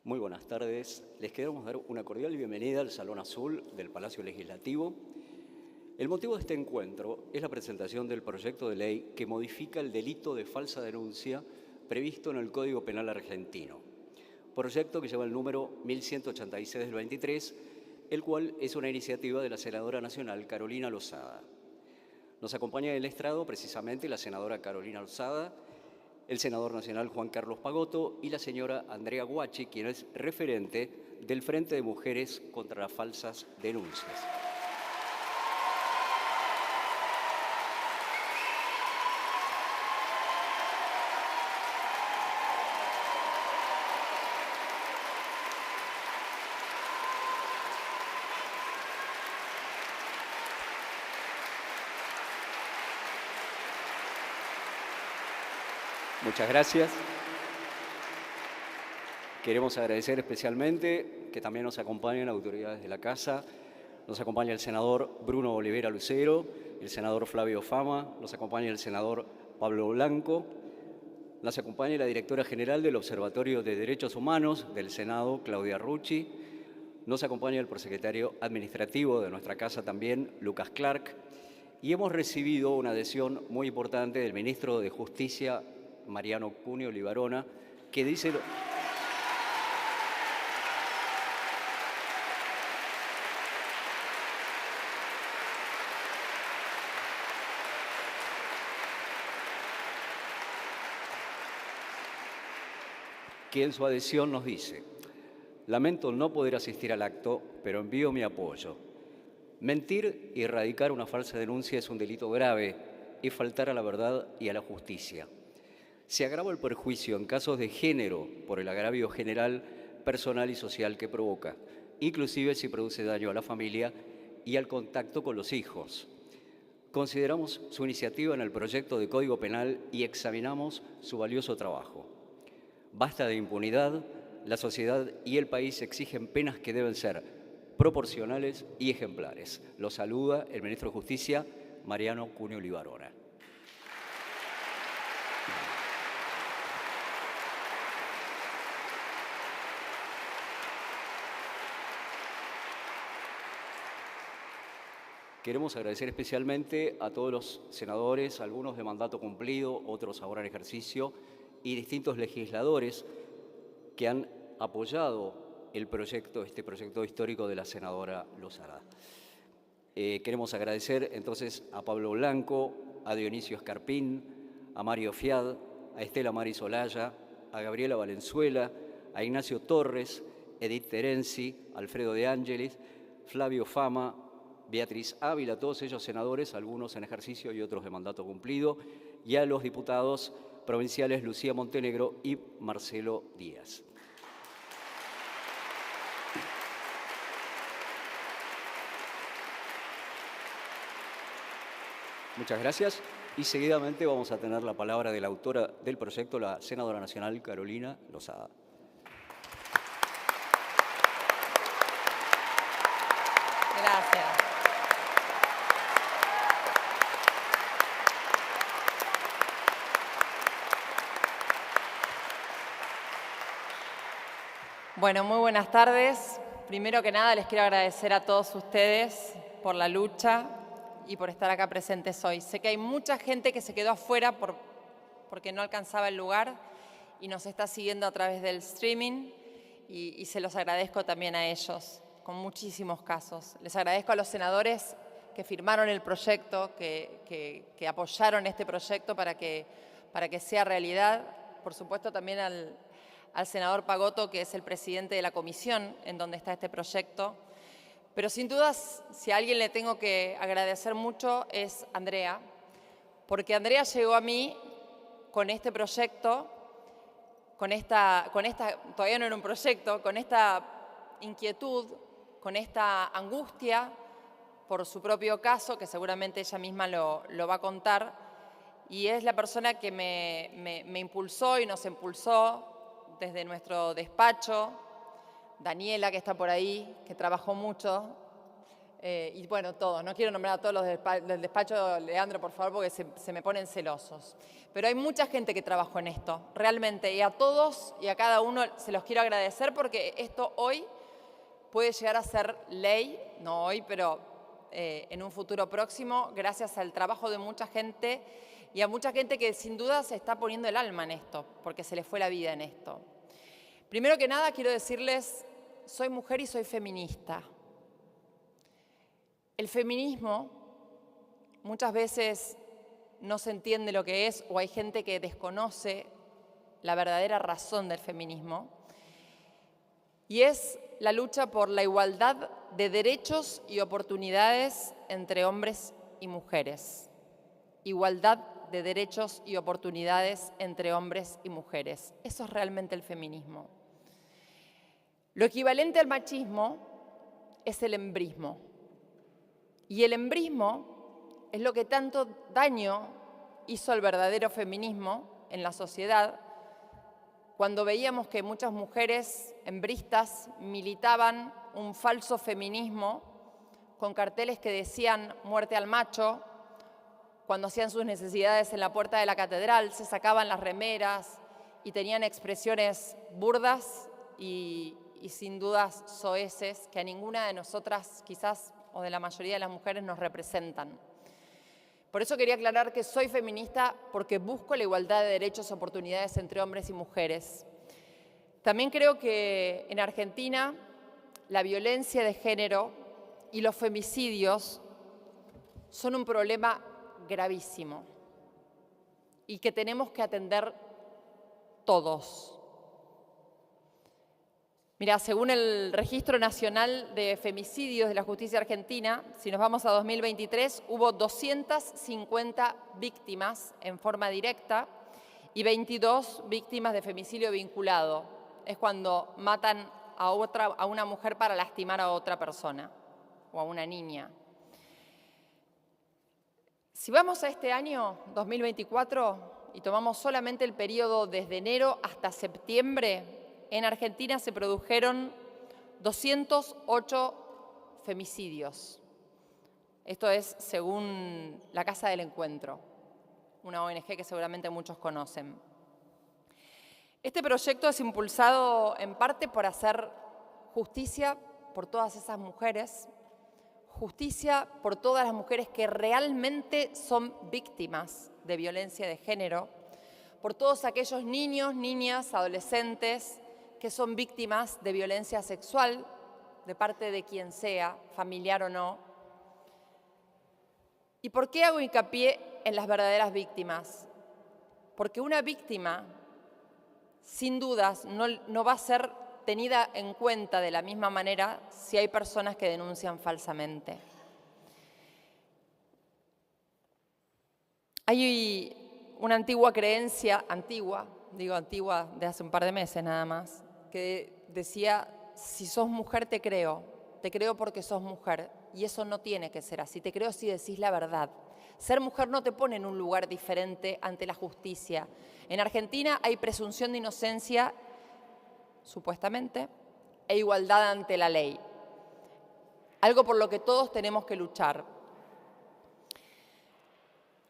Muy buenas tardes. Les queremos dar una cordial bienvenida al Salón Azul del Palacio Legislativo. El motivo de este encuentro es la presentación del proyecto de ley que modifica el delito de falsa denuncia previsto en el Código Penal argentino. Proyecto que lleva el número 1186 del 23, el cual es una iniciativa de la senadora nacional Carolina Lozada. Nos acompaña en el estrado precisamente la senadora Carolina Lozada, el senador nacional Juan Carlos Pagotto y la señora Andrea Guachi, quien es referente del Frente de Mujeres contra las Falsas Denuncias. Muchas gracias. Queremos agradecer especialmente que también nos acompañen autoridades de la Casa. Nos acompaña el senador Bruno Olivera Lucero, el senador Flavio Fama, nos acompaña el senador Pablo Blanco, nos acompaña la directora general del Observatorio de Derechos Humanos del Senado, Claudia Rucci, nos acompaña el prosecretario administrativo de nuestra Casa también, Lucas Clark, y hemos recibido una adhesión muy importante del ministro de Justicia, Mariano Cunio Libarona, que dice... que en su adhesión nos dice: lamento no poder asistir al acto, pero envío mi apoyo. Mentir y erradicar una falsa denuncia es un delito grave y faltar a la verdad y a la justicia. Se agrava el perjuicio en casos de género por el agravio general, personal y social que provoca, inclusive si produce daño a la familia y al contacto con los hijos. Consideramos su iniciativa en el proyecto de Código Penal y examinamos su valioso trabajo. Basta de impunidad, la sociedad y el país exigen penas que deben ser proporcionales y ejemplares. Lo saluda el ministro de Justicia, Mariano Cunio Libarona. Queremos agradecer especialmente a todos los senadores, algunos de mandato cumplido, otros ahora en ejercicio, y distintos legisladores que han apoyado este proyecto histórico de la senadora Lozada. Queremos agradecer entonces a Pablo Blanco, a Dionisio Escarpín, a Mario Fiad, a Estela Maris Olaya, a Gabriela Valenzuela, a Ignacio Torres, Edith Terenzi, Alfredo de Ángeles, Flavio Fama, Beatriz Ávila, todos ellos senadores, algunos en ejercicio y otros de mandato cumplido, y a los diputados provinciales Lucía Montenegro y Marcelo Díaz. Muchas gracias. Y seguidamente vamos a tener la palabra de la autora del proyecto, la senadora nacional Carolina Lozada. Gracias. Bueno, muy buenas tardes. Primero que nada, les quiero agradecer a todos ustedes por la lucha y por estar acá presentes hoy. Sé que hay mucha gente que se quedó afuera porque no alcanzaba el lugar y nos está siguiendo a través del streaming y se los agradezco también a ellos, con muchísimos casos. Les agradezco a los senadores que firmaron el proyecto, que apoyaron este proyecto para que sea realidad. Por supuesto, también al senador Pagotto, que es el presidente de la comisión en donde está este proyecto. Pero sin dudas, si a alguien le tengo que agradecer mucho es Andrea, porque Andrea llegó a mí con este proyecto, todavía no era un proyecto, con esta inquietud, con esta angustia por su propio caso, que seguramente ella misma lo va a contar, y es la persona que me impulsó y nos impulsó desde nuestro despacho, Daniela, que está por ahí, que trabajó mucho, y bueno, todos, no quiero nombrar a todos los del despacho, Leandro, por favor, porque se me ponen celosos. Pero hay mucha gente que trabajó en esto, realmente, y a todos y a cada uno se los quiero agradecer porque esto hoy puede llegar a ser ley, no hoy, pero en un futuro próximo, gracias al trabajo de mucha gente y a mucha gente que sin duda se está poniendo el alma en esto, porque se les fue la vida en esto. Primero que nada, quiero decirles, soy mujer y soy feminista. El feminismo muchas veces no se entiende lo que es, o hay gente que desconoce la verdadera razón del feminismo, y es la lucha por la igualdad de derechos y oportunidades entre hombres y mujeres. Igualdad de derechos y oportunidades entre hombres y mujeres. Eso es realmente el feminismo. Lo equivalente al machismo es el embrismo. Y el embrismo es lo que tanto daño hizo al verdadero feminismo en la sociedad, cuando veíamos que muchas mujeres embristas militaban un falso feminismo con carteles que decían muerte al macho, cuando hacían sus necesidades en la puerta de la catedral, se sacaban las remeras y tenían expresiones burdas y sin dudas soeces que a ninguna de nosotras quizás o de la mayoría de las mujeres nos representan. Por eso quería aclarar que soy feminista porque busco la igualdad de derechos y oportunidades entre hombres y mujeres. También creo que en Argentina la violencia de género y los femicidios son un problema gravísimo y que tenemos que atender todos. Mira, según el Registro Nacional de Femicidios de la Justicia Argentina, si nos vamos a 2023, hubo 250 víctimas en forma directa y 22 víctimas de femicidio vinculado. Es cuando matan a una mujer para lastimar a otra persona o a una niña. Si vamos a este año, 2024, y tomamos solamente el periodo desde enero hasta septiembre, en Argentina se produjeron 208 femicidios. Esto es según la Casa del Encuentro, una ONG que seguramente muchos conocen. Este proyecto es impulsado en parte por hacer justicia por todas esas mujeres, justicia por todas las mujeres que realmente son víctimas de violencia de género, por todos aquellos niños, niñas, adolescentes que son víctimas de violencia sexual de parte de quien sea, familiar o no. ¿Y por qué hago hincapié en las verdaderas víctimas? Porque una víctima, sin dudas, no va a ser tenida en cuenta de la misma manera si hay personas que denuncian falsamente. Hay una antigua creencia, antigua de hace un par de meses nada más, que decía, si sos mujer te creo porque sos mujer, y eso no tiene que ser así, te creo si decís la verdad. Ser mujer no te pone en un lugar diferente ante la justicia. En Argentina hay presunción de inocencia, supuestamente, e igualdad ante la ley, algo por lo que todos tenemos que luchar.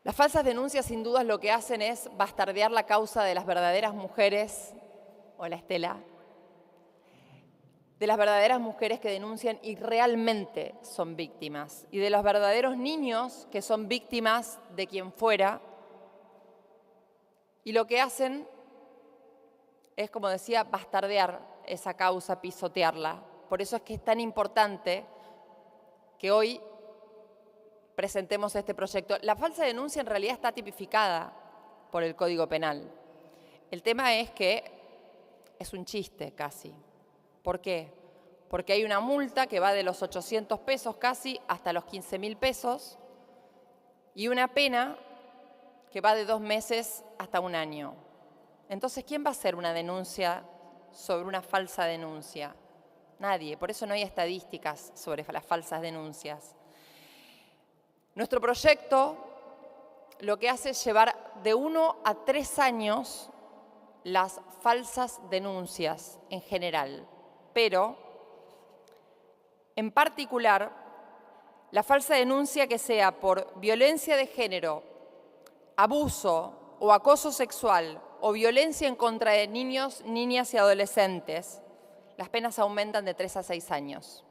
Las falsas denuncias sin dudas lo que hacen es bastardear la causa de las verdaderas mujeres, hola Estela, de las verdaderas mujeres que denuncian y realmente son víctimas, y de los verdaderos niños que son víctimas de quien fuera, y lo que hacen es, como decía, bastardear esa causa, pisotearla. Por eso es que es tan importante que hoy presentemos este proyecto. La falsa denuncia en realidad está tipificada por el Código Penal. El tema es que es un chiste casi. ¿Por qué? Porque hay una multa que va de los 800 pesos casi hasta los 15.000 pesos y una pena que va de 2 meses hasta 1 año. Entonces, ¿quién va a hacer una denuncia sobre una falsa denuncia? Nadie. Por eso no hay estadísticas sobre las falsas denuncias. Nuestro proyecto lo que hace es llevar de 1 a 3 años las falsas denuncias en general, pero en particular la falsa denuncia que sea por violencia de género, abuso o acoso sexual o violencia en contra de niños, niñas y adolescentes, las penas aumentan de 3 a 6 años.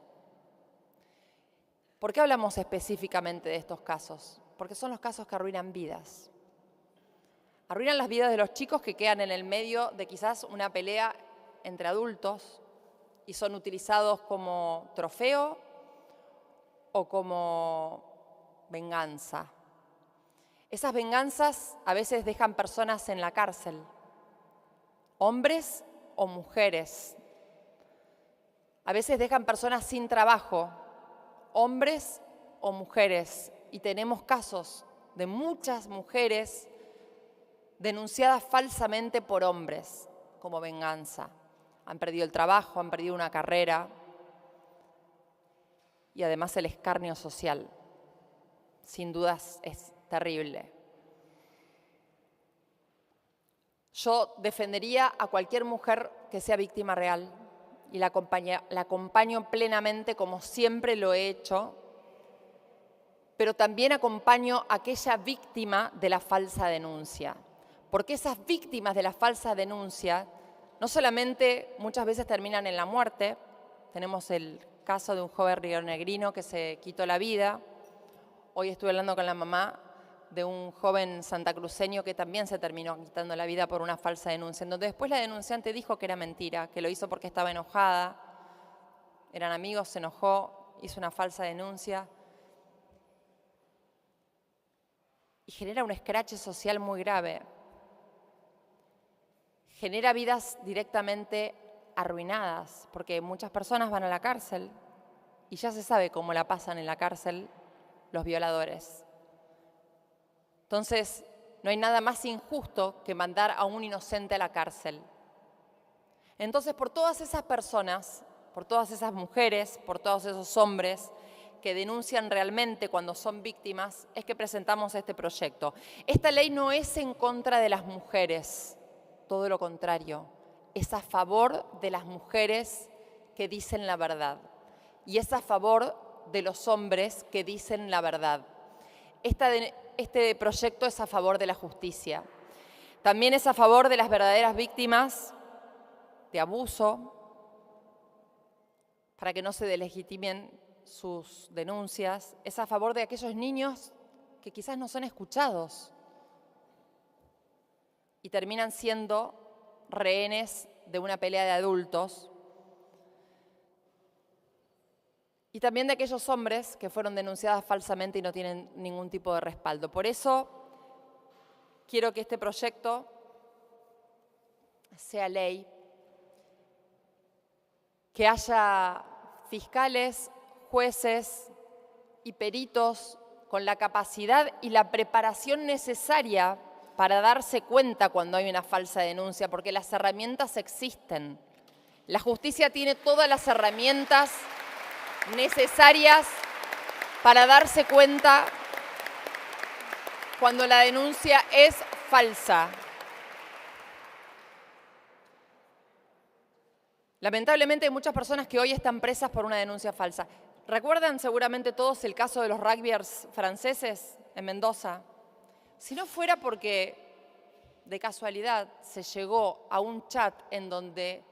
¿Por qué hablamos específicamente de estos casos? Porque son los casos que arruinan vidas. Arruinan las vidas de los chicos que quedan en el medio de quizás una pelea entre adultos y son utilizados como trofeo o como venganza. Esas venganzas a veces dejan personas en la cárcel, hombres o mujeres. A veces dejan personas sin trabajo, hombres o mujeres. Y tenemos casos de muchas mujeres denunciadas falsamente por hombres como venganza. Han perdido el trabajo, han perdido una carrera y además el escarnio social. Sin dudas es terrible. Yo defendería a cualquier mujer que sea víctima real y la acompaño plenamente como siempre lo he hecho, pero también acompaño a aquella víctima de la falsa denuncia. Porque esas víctimas de la falsa denuncia no solamente muchas veces terminan en la muerte, tenemos el caso de un joven rionegrino que se quitó la vida, hoy estuve hablando con la mamá de un joven santacruceño que también se terminó quitando la vida por una falsa denuncia, en donde después la denunciante dijo que era mentira, que lo hizo porque estaba enojada, eran amigos, se enojó, hizo una falsa denuncia y genera un escrache social muy grave. Genera vidas directamente arruinadas, porque muchas personas van a la cárcel y ya se sabe cómo la pasan en la cárcel los violadores. Entonces, no hay nada más injusto que mandar a un inocente a la cárcel. Entonces, por todas esas personas, por todas esas mujeres, por todos esos hombres que denuncian realmente cuando son víctimas, es que presentamos este proyecto. Esta ley no es en contra de las mujeres, todo lo contrario, es a favor de las mujeres que dicen la verdad y es a favor de los hombres que dicen la verdad. Este proyecto es a favor de la justicia. También es a favor de las verdaderas víctimas de abuso, para que no se deslegitimen sus denuncias. Es a favor de aquellos niños que quizás no son escuchados y terminan siendo rehenes de una pelea de adultos. Y también de aquellos hombres que fueron denunciados falsamente y no tienen ningún tipo de respaldo. Por eso quiero que este proyecto sea ley, que haya fiscales, jueces y peritos con la capacidad y la preparación necesaria para darse cuenta cuando hay una falsa denuncia, porque las herramientas existen. La justicia tiene todas las herramientas necesarias para darse cuenta cuando la denuncia es falsa. Lamentablemente hay muchas personas que hoy están presas por una denuncia falsa. ¿Recuerdan seguramente todos el caso de los rugbyers franceses en Mendoza? Si no fuera porque de casualidad se llegó a un chat en donde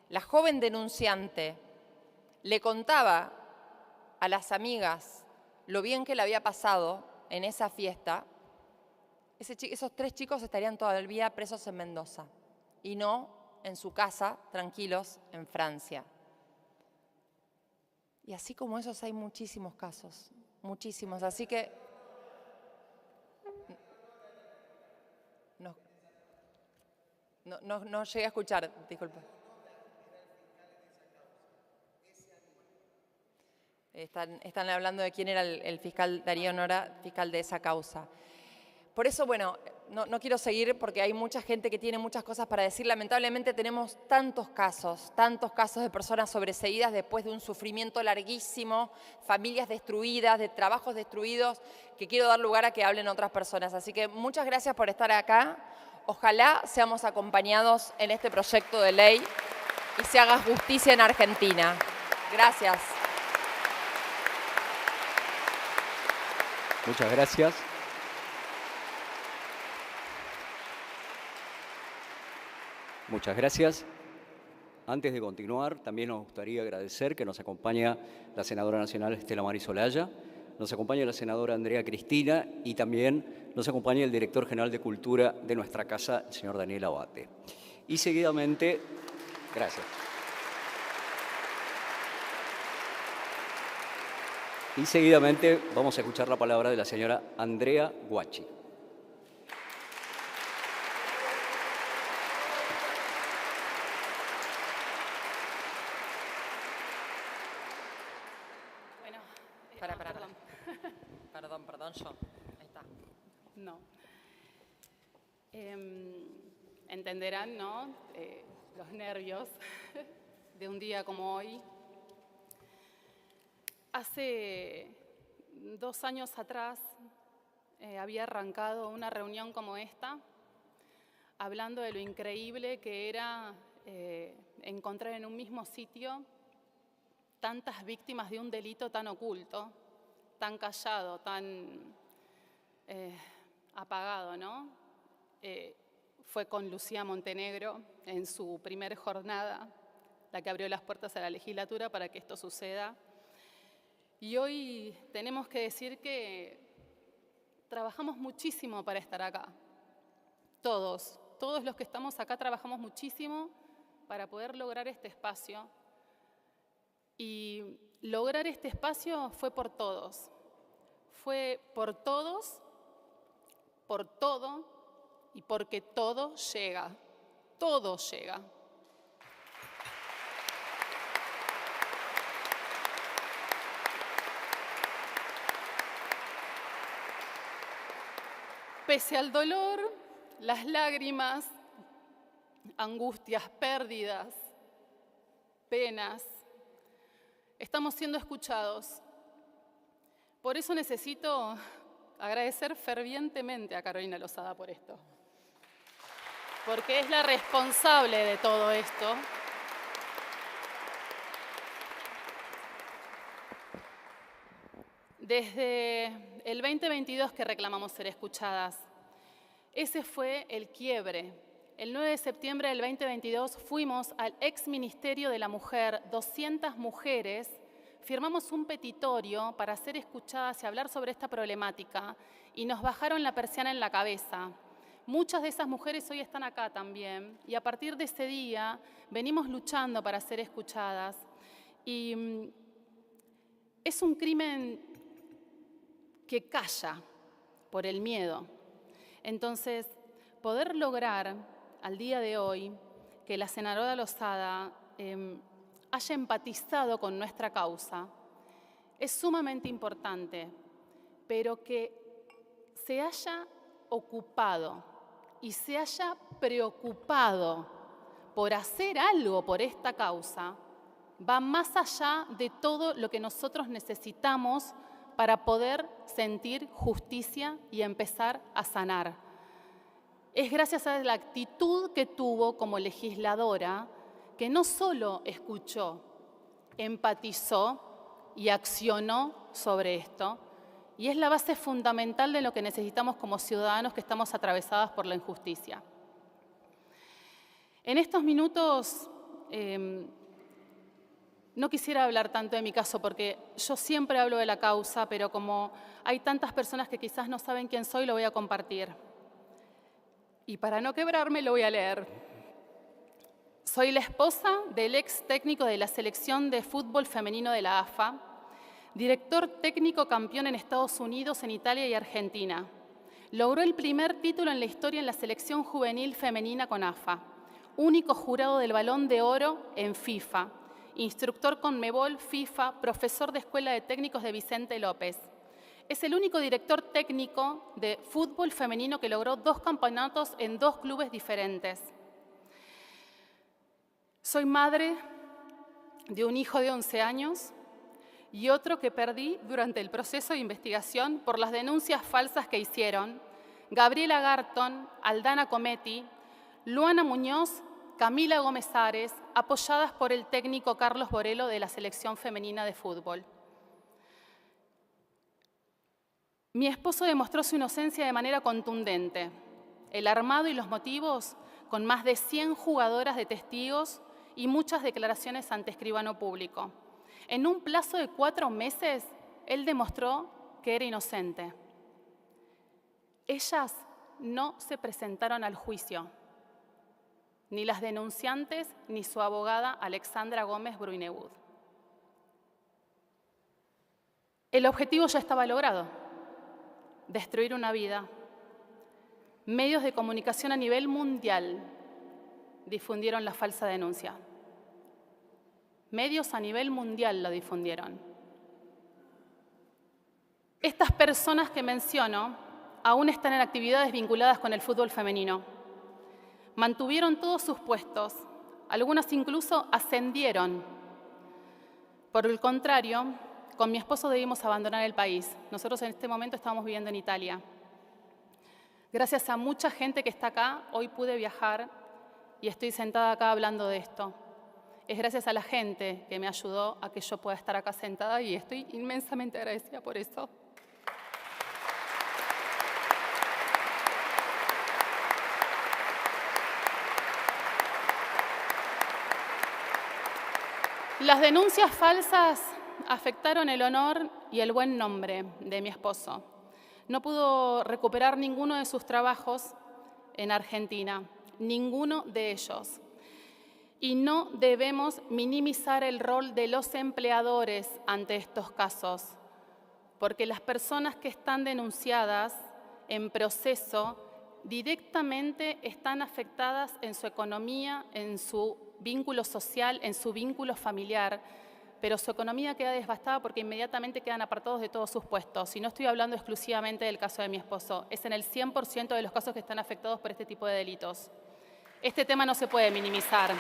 la joven denunciante le contaba a las amigas lo bien que le había pasado en esa fiesta, esos 3 chicos estarían todavía presos en Mendoza y no en su casa, tranquilos, en Francia. Y así como esos hay muchísimos casos, muchísimos. Así que no llegué a escuchar, disculpa. Están hablando de quién era el fiscal Darío Nora, fiscal de esa causa. Por eso, bueno, no quiero seguir porque hay mucha gente que tiene muchas cosas para decir. Lamentablemente tenemos tantos casos de personas sobreseídas después de un sufrimiento larguísimo, familias destruidas, de trabajos destruidos, que quiero dar lugar a que hablen otras personas. Así que muchas gracias por estar acá. Ojalá seamos acompañados en este proyecto de ley y se haga justicia en Argentina. Gracias. Muchas gracias. Muchas gracias. Antes de continuar, también nos gustaría agradecer que nos acompaña la senadora nacional Estela Maris Olaya, nos acompaña la senadora Andrea Cristina y también nos acompaña el director general de Cultura de nuestra casa, el señor Daniel Abate. Y seguidamente, gracias. Y seguidamente vamos a escuchar la palabra de la señora Andrea Guachi. Perdón, yo. Ahí está. No. Entenderán, ¿no? Los nervios de un día como hoy. Hace 2 años atrás había arrancado una reunión como esta, hablando de lo increíble que era encontrar en un mismo sitio tantas víctimas de un delito tan oculto, tan callado, tan apagado, ¿no? Fue con Lucía Montenegro en su primer jornada, la que abrió las puertas a la legislatura para que esto suceda. Y hoy tenemos que decir que trabajamos muchísimo para estar acá. Todos los que estamos acá trabajamos muchísimo para poder lograr este espacio. Y lograr este espacio fue por todos. Fue por todos, por todo y porque todo llega. Todo llega. Pese al dolor, las lágrimas, angustias, pérdidas, penas, estamos siendo escuchados. Por eso necesito agradecer fervientemente a Carolina Lozada por esto, porque es la responsable de todo esto. Desde el 2022 que reclamamos ser escuchadas. Ese fue el quiebre. El 9 de septiembre del 2022 fuimos al ex Ministerio de la Mujer, 200 mujeres, firmamos un petitorio para ser escuchadas y hablar sobre esta problemática y nos bajaron la persiana en la cabeza. Muchas de esas mujeres hoy están acá también y a partir de ese día venimos luchando para ser escuchadas. Y es un crimen que calla por el miedo. Entonces, poder lograr al día de hoy que la senadora Lozada haya empatizado con nuestra causa es sumamente importante, pero que se haya ocupado y se haya preocupado por hacer algo por esta causa va más allá de todo lo que nosotros necesitamos para poder sentir justicia y empezar a sanar. Es gracias a la actitud que tuvo como legisladora que no solo escuchó, empatizó y accionó sobre esto, y es la base fundamental de lo que necesitamos como ciudadanos que estamos atravesadas por la injusticia. En estos minutos no quisiera hablar tanto de mi caso porque yo siempre hablo de la causa, pero como hay tantas personas que quizás no saben quién soy, lo voy a compartir. Y para no quebrarme, lo voy a leer. Soy la esposa del ex técnico de la selección de fútbol femenino de la AFA, director técnico campeón en Estados Unidos, en Italia y Argentina. Logró el primer título en la historia en la selección juvenil femenina con AFA, único jurado del Balón de Oro en FIFA, instructor Conmebol, FIFA, profesor de Escuela de Técnicos de Vicente López. Es el único director técnico de fútbol femenino que logró 2 campeonatos en 2 clubes diferentes. Soy madre de un hijo de 11 años y otro que perdí durante el proceso de investigación por las denuncias falsas que hicieron Gabriela Garton, Aldana Cometti, Luana Muñoz, Camila Gómez Ares, apoyadas por el técnico Carlos Borello de la selección femenina de fútbol. Mi esposo demostró su inocencia de manera contundente. El armado y los motivos, con más de 100 jugadoras de testigos y muchas declaraciones ante escribano público. En un plazo de 4 meses, él demostró que era inocente. Ellas no se presentaron al juicio, ni las denunciantes ni su abogada Alexandra Gómez Bruinewood. El objetivo ya estaba logrado: destruir una vida. Medios de comunicación a nivel mundial difundieron la falsa denuncia. Medios a nivel mundial la difundieron. Estas personas que menciono aún están en actividades vinculadas con el fútbol femenino. Mantuvieron todos sus puestos, algunas incluso ascendieron. Por el contrario, con mi esposo debimos abandonar el país. Nosotros en este momento estábamos viviendo en Italia. Gracias a mucha gente que está acá, hoy pude viajar y estoy sentada acá hablando de esto. Es gracias a la gente que me ayudó a que yo pueda estar acá sentada y estoy inmensamente agradecida por eso. Las denuncias falsas afectaron el honor y el buen nombre de mi esposo. No pudo recuperar ninguno de sus trabajos en Argentina, ninguno de ellos. Y no debemos minimizar el rol de los empleadores ante estos casos, porque las personas que están denunciadas en proceso directamente están afectadas en su economía, en su vínculo social, en su vínculo familiar, pero su economía queda devastada porque inmediatamente quedan apartados de todos sus puestos. Y no estoy hablando exclusivamente del caso de mi esposo, es en el 100% de los casos que están afectados por este tipo de delitos. Este tema no se puede minimizar.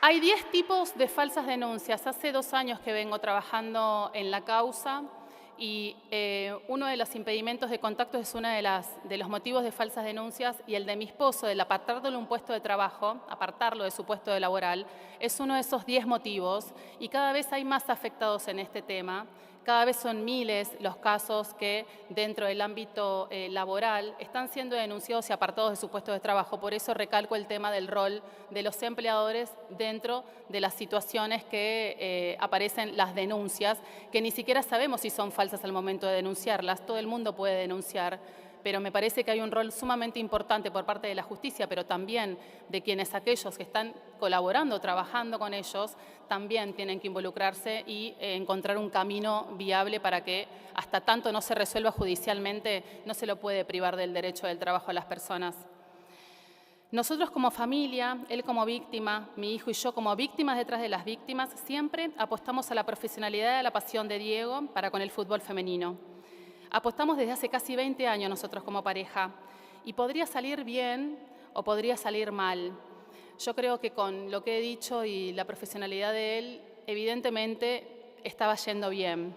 Hay 10 tipos de falsas denuncias. Hace 2 años que vengo trabajando en la causa y uno de los impedimentos de contacto es uno de los motivos de falsas denuncias, y el de mi esposo, del apartarlo de un puesto de trabajo, apartarlo de su puesto de laboral, es uno de esos 10 motivos, y cada vez hay más afectados en este tema. Cada vez son miles los casos que dentro del ámbito laboral están siendo denunciados y apartados de su puesto de trabajo. Por eso recalco el tema del rol de los empleadores dentro de las situaciones que aparecen las denuncias, que ni siquiera sabemos si son falsas al momento de denunciarlas. Todo el mundo puede denunciar, pero me parece que hay un rol sumamente importante por parte de la justicia, pero también de quienes aquellos que están colaborando, trabajando con ellos, también tienen que involucrarse y encontrar un camino viable para que hasta tanto no se resuelva judicialmente, no se lo puede privar del derecho del trabajo a las personas. Nosotros como familia, él como víctima, mi hijo y yo como víctimas detrás de las víctimas, siempre apostamos a la profesionalidad y a la pasión de Diego para con el fútbol femenino. Apostamos desde hace casi 20 años nosotros como pareja, y podría salir bien o podría salir mal. Yo creo que con lo que he dicho y la profesionalidad de él, evidentemente estaba yendo bien.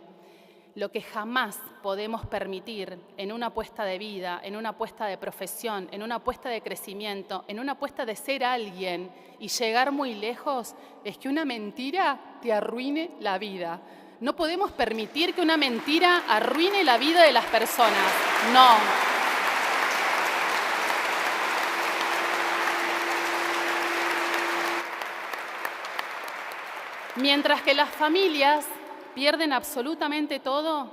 Lo que jamás podemos permitir en una apuesta de vida, en una apuesta de profesión, en una apuesta de crecimiento, en una apuesta de ser alguien y llegar muy lejos, es que una mentira te arruine la vida. No podemos permitir que una mentira arruine la vida de las personas. No. Mientras que las familias pierden absolutamente todo,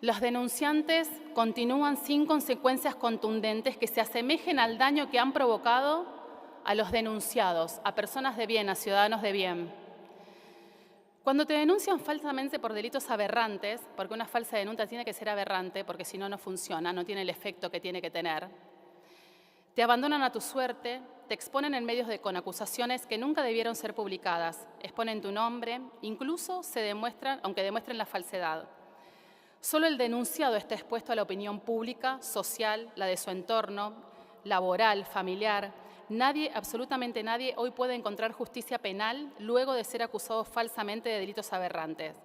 los denunciantes continúan sin consecuencias contundentes que se asemejen al daño que han provocado a los denunciados, a personas de bien, a ciudadanos de bien. Cuando te denuncian falsamente por delitos aberrantes, porque una falsa denuncia tiene que ser aberrante, porque si no, no funciona, no tiene el efecto que tiene que tener, te abandonan a tu suerte, te exponen en medios con acusaciones que nunca debieron ser publicadas, exponen tu nombre, incluso se demuestran, aunque demuestren la falsedad. Solo el denunciado está expuesto a la opinión pública, social, la de su entorno, laboral, familiar. Nadie, absolutamente nadie, hoy puede encontrar justicia penal luego de ser acusado falsamente de delitos aberrantes.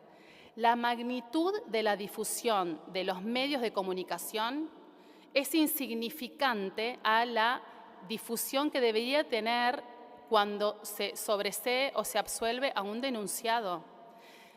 La magnitud de la difusión de los medios de comunicación es insignificante a la difusión que debería tener cuando se sobresee o se absuelve a un denunciado.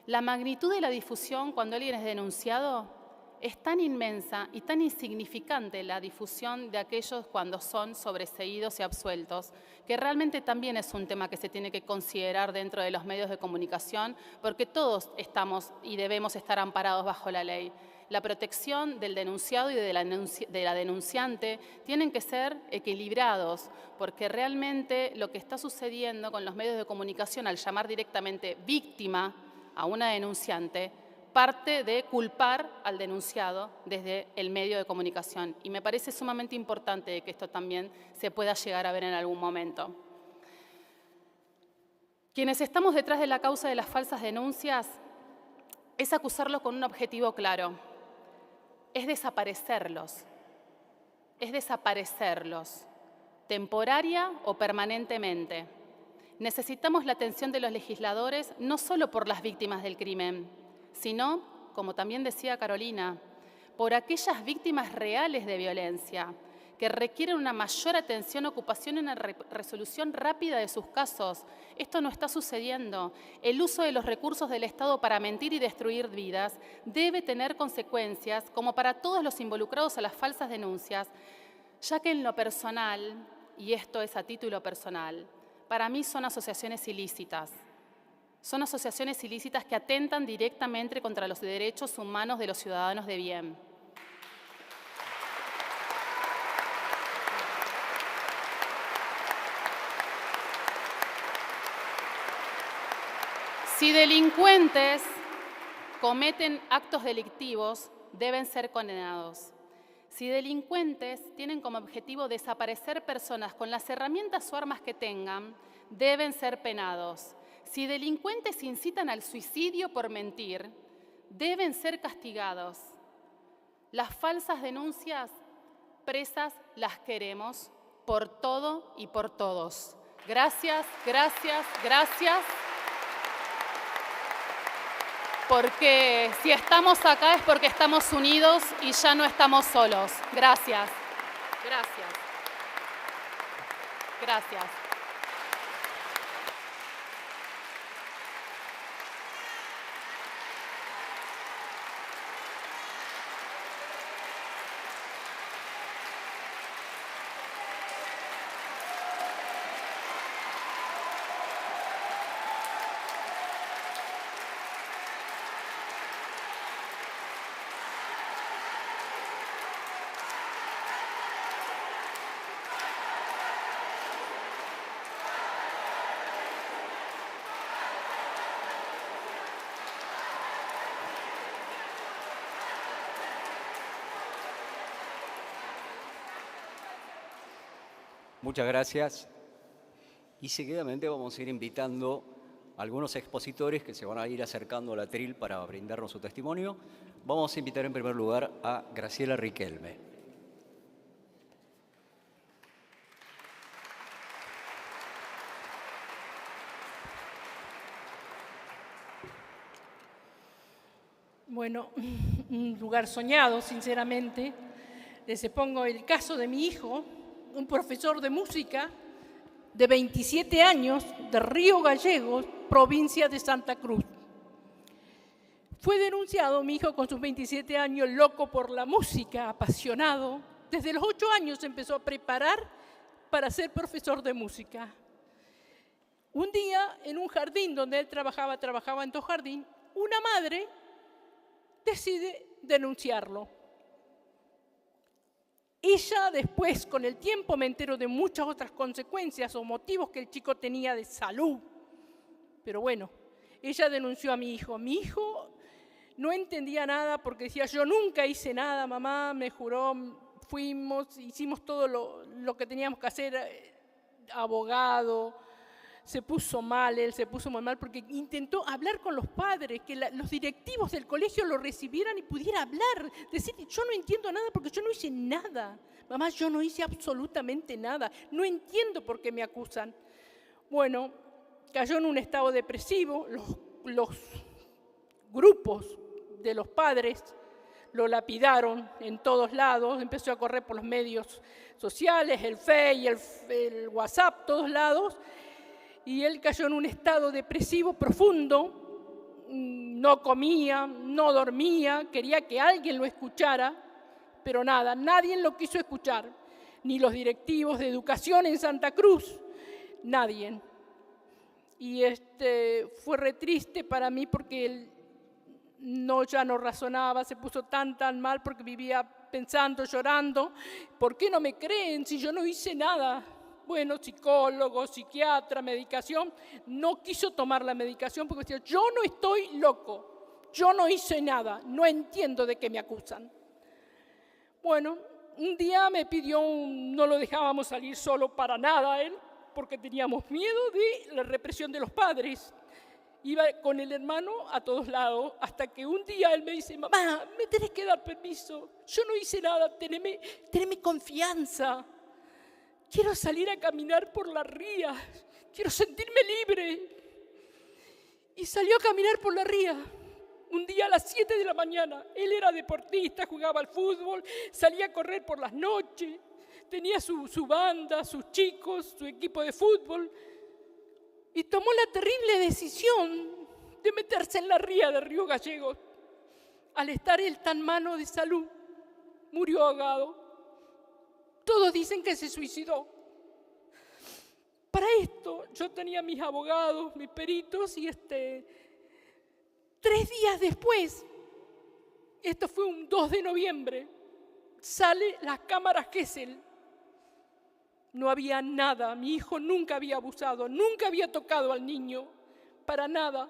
La magnitud de la difusión cuando alguien es denunciado es tan inmensa y tan insignificante la difusión de aquellos cuando son sobreseídos y absueltos, que realmente también es un tema que se tiene que considerar dentro de los medios de comunicación, porque todos estamos y debemos estar amparados bajo la ley. La protección del denunciado y de la denunciante tienen que ser equilibrados, porque realmente lo que está sucediendo con los medios de comunicación al llamar directamente víctima a una denunciante, parte de culpar al denunciado desde el medio de comunicación. Y me parece sumamente importante que esto también se pueda llegar a ver en algún momento. Quienes estamos detrás de la causa de las falsas denuncias es acusarlos con un objetivo claro. Es desaparecerlos, temporaria o permanentemente. Necesitamos la atención de los legisladores no solo por las víctimas del crimen, sino, como también decía Carolina, por aquellas víctimas reales de violencia que requieren una mayor atención, ocupación y una resolución rápida de sus casos. Esto no está sucediendo. El uso de los recursos del Estado para mentir y destruir vidas debe tener consecuencias, como para todos los involucrados a las falsas denuncias, ya que en lo personal, y esto es a título personal, para mí son asociaciones ilícitas. Son asociaciones ilícitas que atentan directamente contra los derechos humanos de los ciudadanos de bien. Si delincuentes cometen actos delictivos, deben ser condenados. Si delincuentes tienen como objetivo desaparecer personas con las herramientas o armas que tengan, deben ser penados. Si delincuentes incitan al suicidio por mentir, deben ser castigados. Las falsas denuncias, presas las queremos por todo y por todos. Gracias, gracias, gracias. Porque si estamos acá es porque estamos unidos y ya no estamos solos. Gracias. Gracias. Gracias. Muchas gracias. Y seguidamente vamos a ir invitando a algunos expositores que se van a ir acercando al atril para brindarnos su testimonio. Vamos a invitar en primer lugar a Graciela Riquelme. Bueno, un lugar soñado, sinceramente. Les expongo el caso de mi hijo, un profesor de música de 27 años, de Río Gallegos, provincia de Santa Cruz. Fue denunciado mi hijo con sus 27 años, loco por la música, apasionado. Desde los 8 años empezó a preparar para ser profesor de música. Un día, en un jardín donde él trabajaba en tu jardín, una madre decide denunciarlo. Ella después, con el tiempo, me entero de muchas otras consecuencias o motivos que el chico tenía de salud. Pero bueno, ella denunció a mi hijo. Mi hijo no entendía nada porque decía, yo nunca hice nada, mamá me juró, hicimos todo lo que teníamos que hacer, abogado. Se puso mal, él se puso muy mal porque intentó hablar con los padres, que los directivos del colegio lo recibieran y pudiera hablar, decir, yo no entiendo nada porque yo no hice nada. Mamá, yo no hice absolutamente nada, no entiendo por qué me acusan. Bueno, cayó en un estado depresivo, los grupos de los padres lo lapidaron en todos lados, empezó a correr por los medios sociales, el Face, el WhatsApp, todos lados, y él cayó en un estado depresivo profundo, no comía, no dormía, quería que alguien lo escuchara, pero nada, nadie lo quiso escuchar, ni los directivos de educación en Santa Cruz, nadie. Y fue re triste para mí porque él ya no razonaba, se puso tan mal porque vivía pensando, llorando. ¿Por qué no me creen si yo no hice nada? Bueno, psicólogo, psiquiatra, medicación. No quiso tomar la medicación porque decía, yo no estoy loco, yo no hice nada, no entiendo de qué me acusan. Bueno, un día me pidió, no lo dejábamos salir solo para nada él, porque teníamos miedo de la represión de los padres. Iba con el hermano a todos lados, hasta que un día él me dice, mamá, me tenés que dar permiso, yo no hice nada, teneme confianza. Quiero salir a caminar por la ría, quiero sentirme libre. Y salió a caminar por la ría. Un día a las 7 de la mañana, él era deportista, jugaba al fútbol, salía a correr por las noches, tenía su banda, sus chicos, su equipo de fútbol, y tomó la terrible decisión de meterse en la ría de Río Gallegos. Al estar él tan malo de salud, murió ahogado. Todos dicen que se suicidó. Para esto yo tenía mis abogados, mis peritos, y 3 días después, esto fue un 2 de noviembre, sale las cámaras Gesell. No había nada, mi hijo nunca había abusado, nunca había tocado al niño, para nada.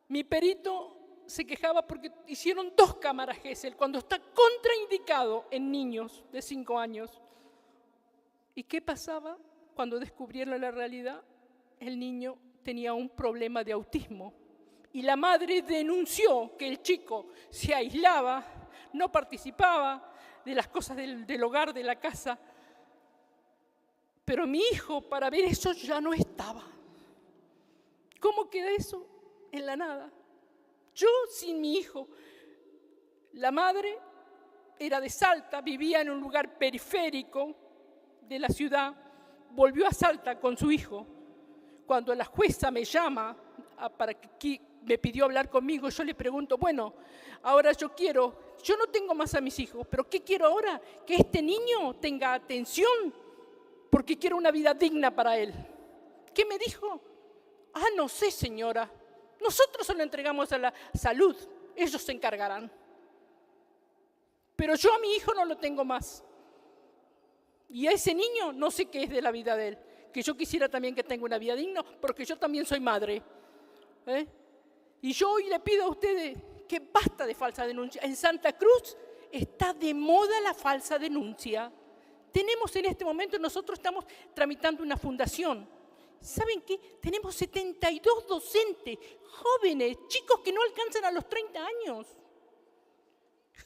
Mi perito se quejaba porque hicieron 2 cámaras Gesell, cuando está contraindicado en niños de 5 años. ¿Y qué pasaba? Cuando descubrieron la realidad, el niño tenía un problema de autismo. Y la madre denunció que el chico se aislaba, no participaba de las cosas del hogar, de la casa. Pero mi hijo, para ver eso, ya no estaba. ¿Cómo queda eso? En la nada. Yo sin mi hijo. La madre era de Salta, vivía en un lugar periférico de la ciudad. Volvió a Salta con su hijo. Cuando la jueza me llama me pidió hablar conmigo, yo le pregunto, bueno, ahora yo no tengo más a mis hijos, pero ¿qué quiero ahora? Que este niño tenga atención, porque quiero una vida digna para él. ¿Qué me dijo? No sé, señora, nosotros se lo entregamos a la salud, ellos se encargarán. Pero yo a mi hijo no lo tengo más. Y a ese niño no sé qué es de la vida de él, que yo quisiera también que tenga una vida digna, porque yo también soy madre. Y yo hoy le pido a ustedes que basta de falsa denuncia. En Santa Cruz está de moda la falsa denuncia. Tenemos en este momento, nosotros estamos tramitando una fundación. ¿Saben qué? Tenemos 72 docentes, jóvenes, chicos que no alcanzan a los 30 años.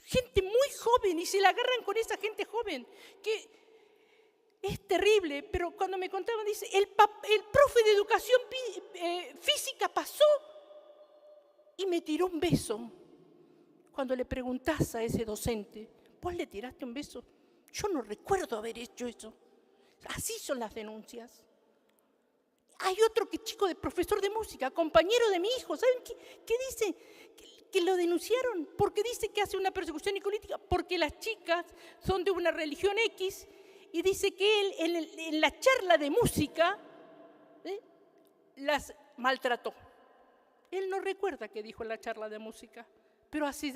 Gente muy joven, y se la agarran con esa gente joven, que es terrible. Pero cuando me contaban, dice, el profe de educación física pasó y me tiró un beso. Cuando le preguntás a ese docente, ¿vos le tiraste un beso? Yo no recuerdo haber hecho eso. Así son las denuncias. Hay otro chico de profesor de música, compañero de mi hijo. ¿Saben qué dice? Que lo denunciaron porque dice que hace una persecución política, porque las chicas son de una religión X, y dice que él en la charla de música las maltrató. Él no recuerda qué dijo en la charla de música, pero hace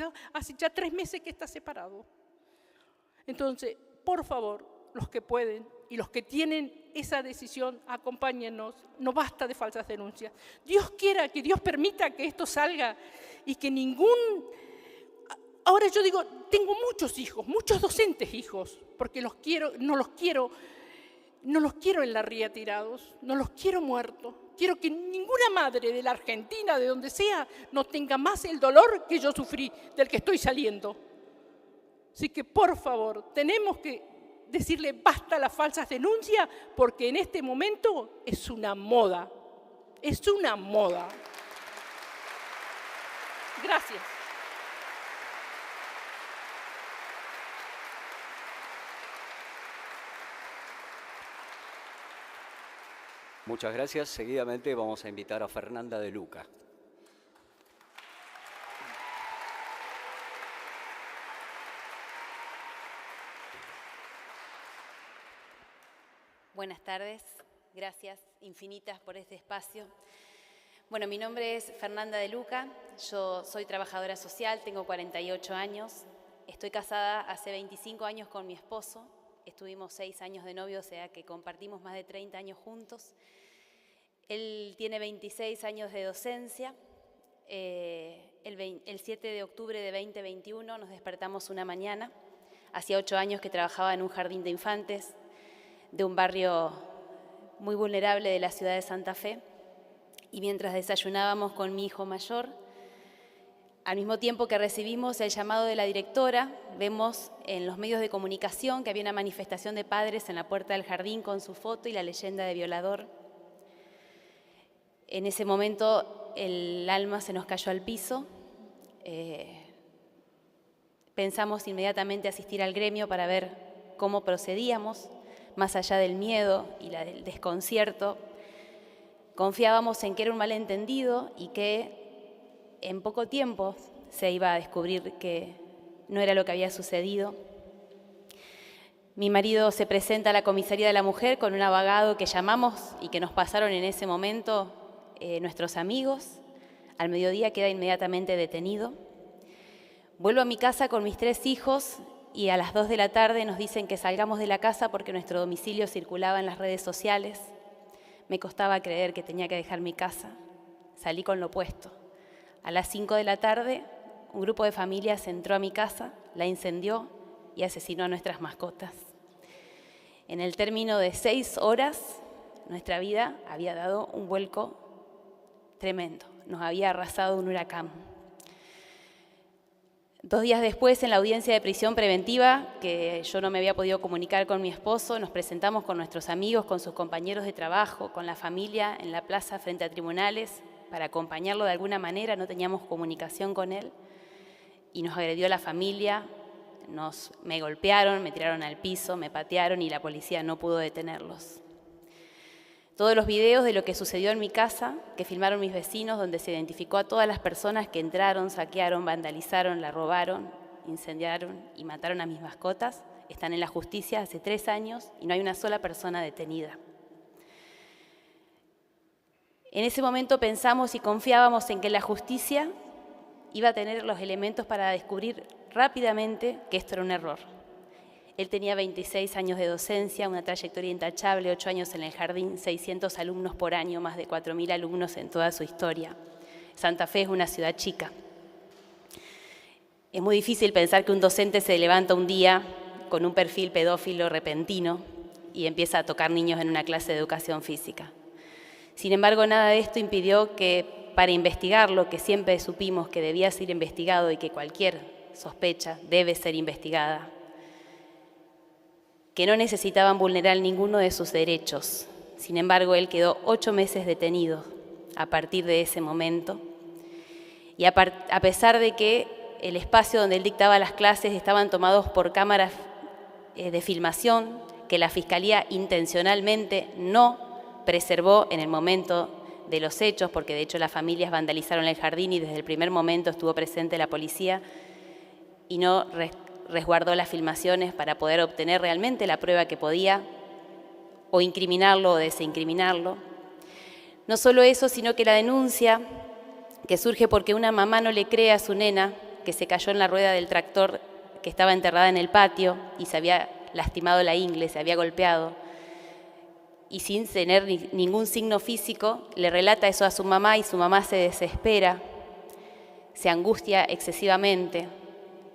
ya 3 meses que está separado. Entonces, por favor, los que pueden y los que tienen esa decisión, acompáñennos. No basta de falsas denuncias. Dios quiera, que Dios permita que esto salga y que Ahora yo digo, tengo muchos hijos, muchos docentes hijos, porque no los quiero en la ría tirados, no los quiero muertos. Quiero que ninguna madre de la Argentina, de donde sea, no tenga más el dolor que yo sufrí, del que estoy saliendo. Así que, por favor, tenemos que decirle basta a las falsas denuncias, porque en este momento es una moda. Es una moda. Gracias. Muchas gracias. Seguidamente vamos a invitar a Fernanda de Luca. Buenas tardes, gracias infinitas por este espacio. Bueno, mi nombre es Fernanda de Luca, yo soy trabajadora social, tengo 48 años, estoy casada hace 25 años con mi esposo, estuvimos 6 años de novio, o sea que compartimos más de 30 años juntos. Él tiene 26 años de docencia. El 7 de octubre de 2021 nos despertamos una mañana. Hacía 8 años que trabajaba en un jardín de infantes de un barrio muy vulnerable de la ciudad de Santa Fe. Y mientras desayunábamos con mi hijo mayor, al mismo tiempo que recibimos el llamado de la directora, vemos en los medios de comunicación que había una manifestación de padres en la puerta del jardín con su foto y la leyenda de violador. En ese momento el alma se nos cayó al piso. Pensamos inmediatamente asistir al gremio para ver cómo procedíamos, más allá del miedo y del desconcierto. Confiábamos en que era un malentendido y que en poco tiempo se iba a descubrir que no era lo que había sucedido. Mi marido se presenta a la comisaría de la mujer con un abogado que llamamos y que nos pasaron en ese momento nuestros amigos. Al mediodía queda inmediatamente detenido. Vuelvo a mi casa con mis 3 hijos y a las 2 de la tarde nos dicen que salgamos de la casa porque nuestro domicilio circulaba en las redes sociales. Me costaba creer que tenía que dejar mi casa. Salí con lo opuesto. A las 5 de la tarde, un grupo de familias entró a mi casa, la incendió y asesinó a nuestras mascotas. En el término de 6 horas, nuestra vida había dado un vuelco tremendo. Nos había arrasado un huracán. 2 días después, en la audiencia de prisión preventiva, que yo no me había podido comunicar con mi esposo, nos presentamos con nuestros amigos, con sus compañeros de trabajo, con la familia en la plaza frente a tribunales, para acompañarlo de alguna manera. No teníamos comunicación con él y nos agredió la familia, me golpearon, me tiraron al piso, me patearon y la policía no pudo detenerlos. Todos los videos de lo que sucedió en mi casa, que filmaron mis vecinos, donde se identificó a todas las personas que entraron, saquearon, vandalizaron, la robaron, incendiaron y mataron a mis mascotas, están en la justicia hace 3 años y no hay una sola persona detenida. En ese momento pensamos y confiábamos en que la justicia iba a tener los elementos para descubrir rápidamente que esto era un error. Él tenía 26 años de docencia, una trayectoria intachable, 8 años en el jardín, 600 alumnos por año, más de 4.000 alumnos en toda su historia. Santa Fe es una ciudad chica. Es muy difícil pensar que un docente se levanta un día con un perfil pedófilo repentino y empieza a tocar niños en una clase de educación física. Sin embargo, nada de esto impidió que, para investigar lo que siempre supimos que debía ser investigado y que cualquier sospecha debe ser investigada, que no necesitaban vulnerar ninguno de sus derechos. Sin embargo, él quedó 8 meses detenido a partir de ese momento. Y a pesar de que el espacio donde él dictaba las clases estaban tomados por cámaras de filmación, que la Fiscalía intencionalmente no preservó en el momento de los hechos, porque de hecho las familias vandalizaron el jardín y desde el primer momento estuvo presente la policía y no resguardó las filmaciones para poder obtener realmente la prueba que podía, o incriminarlo o desincriminarlo. No solo eso, sino que la denuncia, que surge porque una mamá no le cree a su nena, que se cayó en la rueda del tractor que estaba enterrada en el patio y se había lastimado la ingle, se había golpeado, y sin tener ningún signo físico, le relata eso a su mamá y su mamá se desespera, se angustia excesivamente.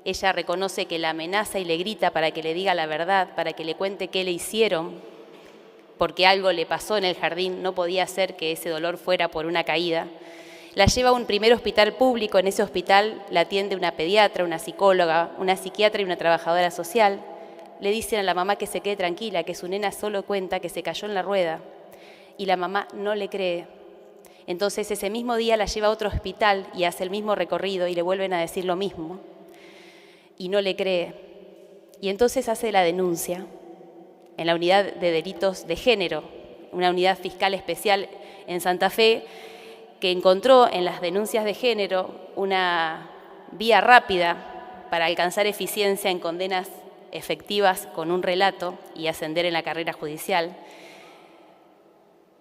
Ella reconoce que la amenaza y le grita para que le diga la verdad, para que le cuente qué le hicieron, porque algo le pasó en el jardín, no podía ser que ese dolor fuera por una caída. La lleva a un primer hospital público, en ese hospital la atiende una pediatra, una psicóloga, una psiquiatra y una trabajadora social. Le dicen a la mamá que se quede tranquila, que su nena solo cuenta que se cayó en la rueda, y la mamá no le cree. Entonces ese mismo día la lleva a otro hospital y hace el mismo recorrido y le vuelven a decir lo mismo. Y no le cree. Y entonces hace la denuncia en la unidad de delitos de género, una unidad fiscal especial en Santa Fe, que encontró en las denuncias de género una vía rápida para alcanzar eficiencia en condenas efectivas con un relato y ascender en la carrera judicial,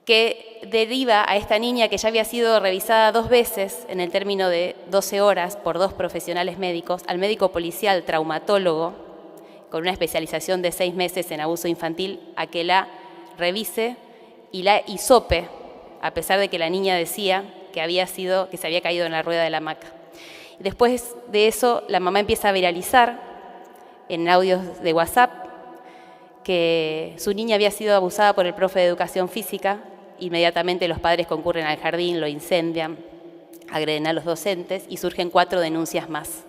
que deriva a esta niña que ya había sido revisada 2 veces en el término de 12 horas por 2 profesionales médicos, al médico policial traumatólogo, con una especialización de 6 meses en abuso infantil, a que la revise y la hisope, a pesar de que la niña decía que se había caído en la rueda de la hamaca. Después de eso, la mamá empieza a viralizar en audios de WhatsApp que su niña había sido abusada por el profe de educación física. Inmediatamente los padres concurren al jardín, lo incendian, agreden a los docentes y surgen 4 denuncias más.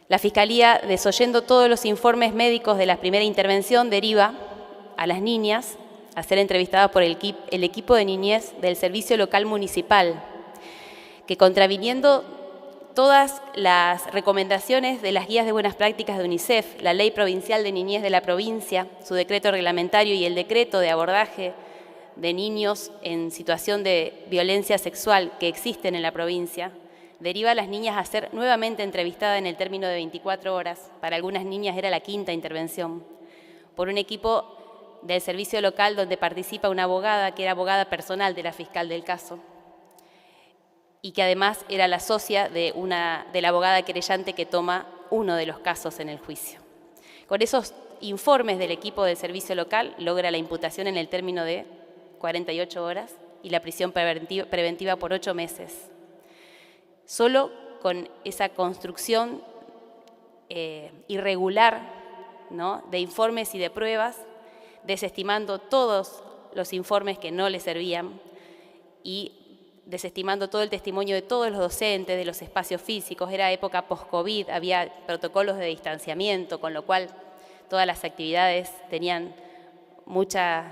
La Fiscalía, desoyendo todos los informes médicos de la primera intervención, deriva a las niñas a ser entrevistadas por el equipo de niñez del Servicio Local Municipal, que contraviniendo todas las recomendaciones de las guías de buenas prácticas de UNICEF, la Ley Provincial de Niñez de la provincia, su decreto reglamentario y el decreto de abordaje de niños en situación de violencia sexual que existen en la provincia, deriva a las niñas a ser nuevamente entrevistadas en el término de 24 horas. Para algunas niñas era la 5ª intervención, por un equipo del servicio local donde participa una abogada que era abogada personal de la fiscal del caso y que además era la socia de la abogada querellante que toma uno de los casos en el juicio. Con esos informes del equipo del servicio local logra la imputación en el término de 48 horas y la prisión preventiva por 8 meses. Solo con esa construcción irregular, ¿no?, de informes y de pruebas, desestimando todos los informes que no le servían y desestimando todo el testimonio de todos los docentes, de los espacios físicos. Era época post-COVID, había protocolos de distanciamiento, con lo cual todas las actividades tenían muchas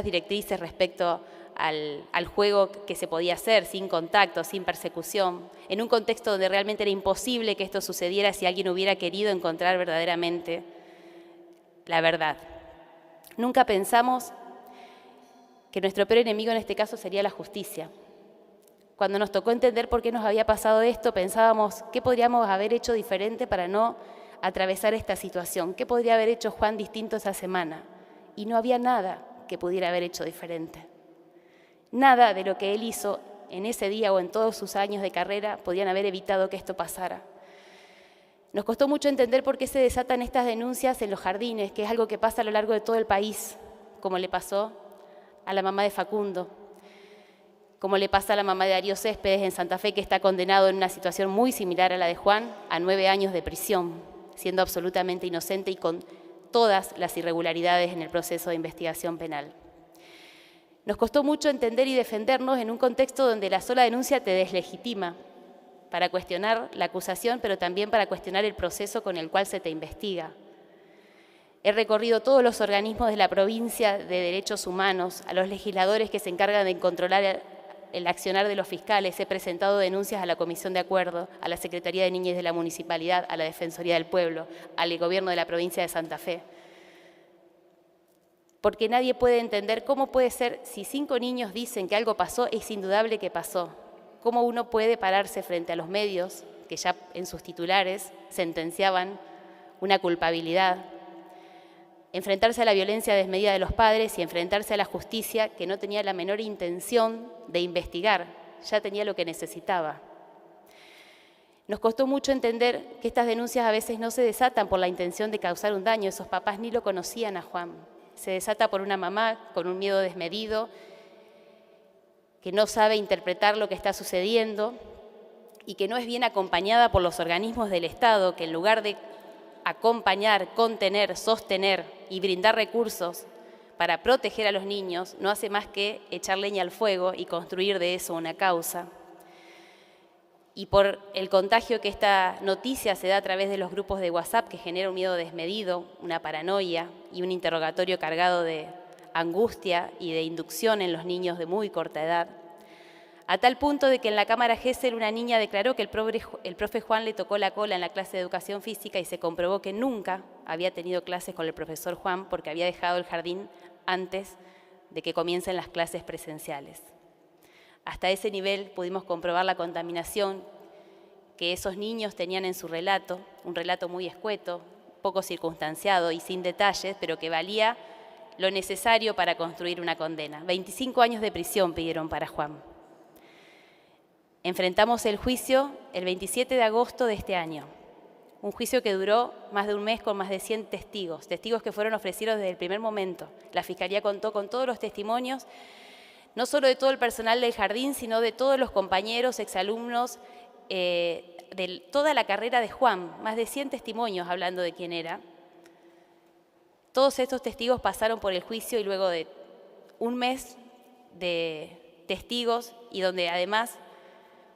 directrices respecto al juego que se podía hacer, sin contacto, sin persecución, en un contexto donde realmente era imposible que esto sucediera si alguien hubiera querido encontrar verdaderamente la verdad. Nunca pensamos que nuestro peor enemigo en este caso sería la justicia. Cuando nos tocó entender por qué nos había pasado esto, pensábamos qué podríamos haber hecho diferente para no atravesar esta situación, qué podría haber hecho Juan distinto esa semana. Y no había nada que pudiera haber hecho diferente. Nada de lo que él hizo en ese día o en todos sus años de carrera podían haber evitado que esto pasara. Nos costó mucho entender por qué se desatan estas denuncias en los jardines, que es algo que pasa a lo largo de todo el país, como le pasó a la mamá de Facundo, como le pasa a la mamá de Darío Céspedes en Santa Fe, que está condenado en una situación muy similar a la de Juan, a 9 años de prisión, siendo absolutamente inocente y con todas las irregularidades en el proceso de investigación penal. Nos costó mucho entender y defendernos en un contexto donde la sola denuncia te deslegitima para cuestionar la acusación, pero también para cuestionar el proceso con el cual se te investiga. He recorrido todos los organismos de la provincia de derechos humanos, a los legisladores que se encargan de controlar el accionar de los fiscales. He presentado denuncias a la Comisión de Acuerdo, a la Secretaría de Niñez de la Municipalidad, a la Defensoría del Pueblo, al Gobierno de la provincia de Santa Fe. Porque nadie puede entender cómo puede ser, si 5 niños dicen que algo pasó, es indudable que pasó. Cómo uno puede pararse frente a los medios, que ya en sus titulares sentenciaban una culpabilidad, enfrentarse a la violencia desmedida de los padres y enfrentarse a la justicia que no tenía la menor intención de investigar, ya tenía lo que necesitaba. Nos costó mucho entender que estas denuncias a veces no se desatan por la intención de causar un daño. Esos papás ni lo conocían a Juan. Se desata por una mamá con un miedo desmedido, que no sabe interpretar lo que está sucediendo y que no es bien acompañada por los organismos del Estado, que en lugar de acompañar, contener, sostener y brindar recursos para proteger a los niños, no hace más que echar leña al fuego y construir de eso una causa. Y por el contagio que esta noticia se da a través de los grupos de WhatsApp, que genera un miedo desmedido, una paranoia y un interrogatorio cargado de angustia y de inducción en los niños de muy corta edad, a tal punto de que en la Cámara Gesell una niña declaró que el profe Juan le tocó la cola en la clase de educación física y se comprobó que nunca había tenido clases con el profesor Juan porque había dejado el jardín antes de que comiencen las clases presenciales. Hasta ese nivel pudimos comprobar la contaminación que esos niños tenían en su relato, un relato muy escueto, poco circunstanciado y sin detalles, pero que valía lo necesario para construir una condena. 25 años de prisión pidieron para Juan. Enfrentamos el juicio el 27 de agosto de este año, un juicio que duró más de un mes con más de 100 testigos, testigos que fueron ofrecidos desde el primer momento. La Fiscalía contó con todos los testimonios, no solo de todo el personal del jardín, sino de todos los compañeros, exalumnos, de toda la carrera de Juan, más de 100 testimonios hablando de quién era. Todos estos testigos pasaron por el juicio y luego de un mes de testigos y donde además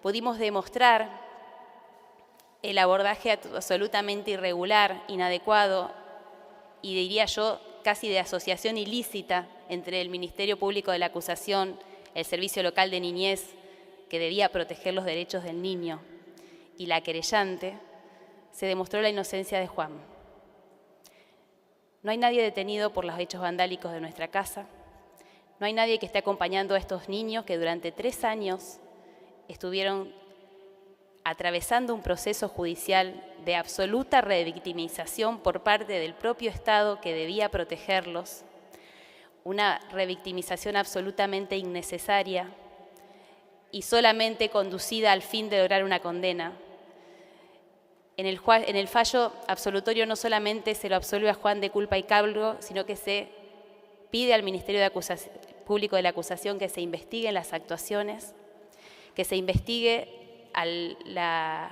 pudimos demostrar el abordaje absolutamente irregular, inadecuado y diría yo casi de asociación ilícita entre el Ministerio Público de la Acusación, el Servicio Local de Niñez, que debía proteger los derechos del niño, y la querellante, se demostró la inocencia de Juan. No hay nadie detenido por los hechos vandálicos de nuestra casa, no hay nadie que esté acompañando a estos niños que durante 3 años estuvieron atravesando un proceso judicial de absoluta revictimización por parte del propio Estado que debía protegerlos, una revictimización absolutamente innecesaria y solamente conducida al fin de lograr una condena. En el fallo absolutorio no solamente se lo absolve a Juan de culpa y cargo, sino que se pide al Ministerio Público de la Acusación que se investiguen las actuaciones, que se investigue la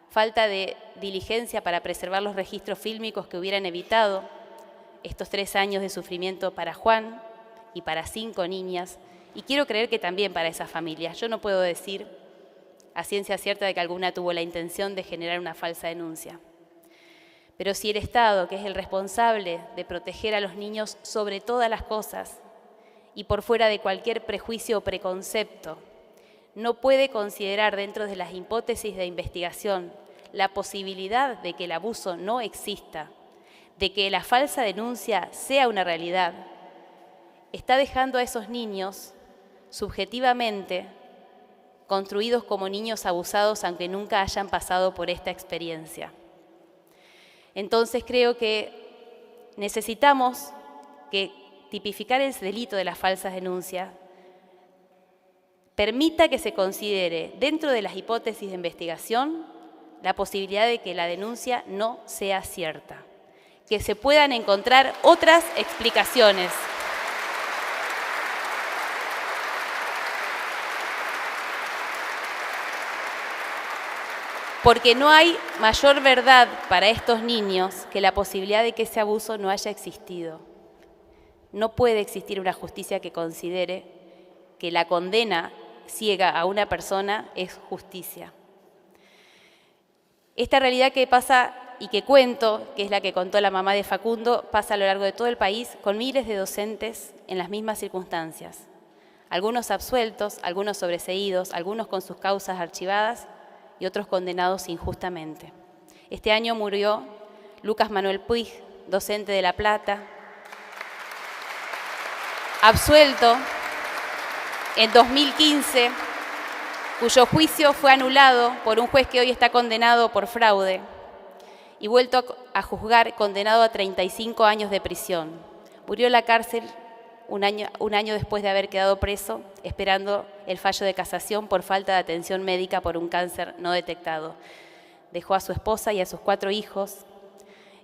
falta de diligencia para preservar los registros fílmicos que hubieran evitado estos 3 años de sufrimiento para Juan y para 5 niñas, y quiero creer que también para esas familias. Yo no puedo decir a ciencia cierta de que alguna tuvo la intención de generar una falsa denuncia. Pero si el Estado, que es el responsable de proteger a los niños sobre todas las cosas y por fuera de cualquier prejuicio o preconcepto, no puede considerar dentro de las hipótesis de investigación la posibilidad de que el abuso no exista, de que la falsa denuncia sea una realidad, está dejando a esos niños subjetivamente construidos como niños abusados aunque nunca hayan pasado por esta experiencia. Entonces creo que necesitamos que tipificar el delito de las falsas denuncias permita que se considere dentro de las hipótesis de investigación la posibilidad de que la denuncia no sea cierta, que se puedan encontrar otras explicaciones. Porque no hay mayor verdad para estos niños que la posibilidad de que ese abuso no haya existido. No puede existir una justicia que considere que la condena ciega a una persona es justicia. Esta realidad que pasa y que cuento, que es la que contó la mamá de Facundo, pasa a lo largo de todo el país con miles de docentes en las mismas circunstancias. Algunos absueltos, algunos sobreseídos, algunos con sus causas archivadas y otros condenados injustamente. Este año murió Lucas Manuel Puig, docente de La Plata, absuelto en 2015, cuyo juicio fue anulado por un juez que hoy está condenado por fraude y vuelto a juzgar, condenado a 35 años de prisión. Murió en la cárcel un año después de haber quedado preso, esperando el fallo de casación por falta de atención médica por un cáncer no detectado. Dejó a su esposa y a sus 4 hijos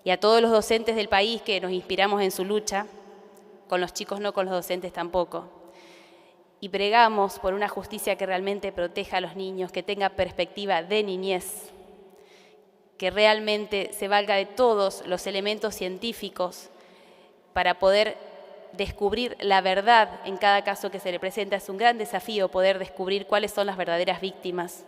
y a todos los docentes del país que nos inspiramos en su lucha, con los chicos no, con los docentes tampoco. Y pregamos por una justicia que realmente proteja a los niños, que tenga perspectiva de niñez, que realmente se valga de todos los elementos científicos para poder descubrir la verdad en cada caso que se le presenta. Es un gran desafío poder descubrir cuáles son las verdaderas víctimas,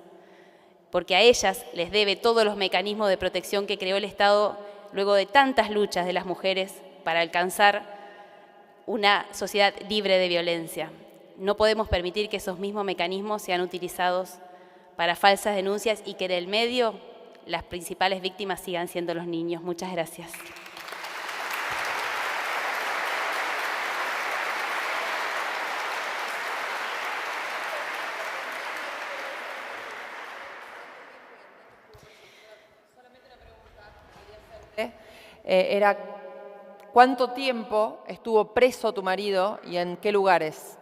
porque a ellas les debe todos los mecanismos de protección que creó el Estado luego de tantas luchas de las mujeres para alcanzar una sociedad libre de violencia. No podemos permitir que esos mismos mecanismos sean utilizados para falsas denuncias y que en el medio las principales víctimas sigan siendo los niños. Muchas gracias. era ¿cuánto tiempo estuvo preso tu marido y en qué lugares?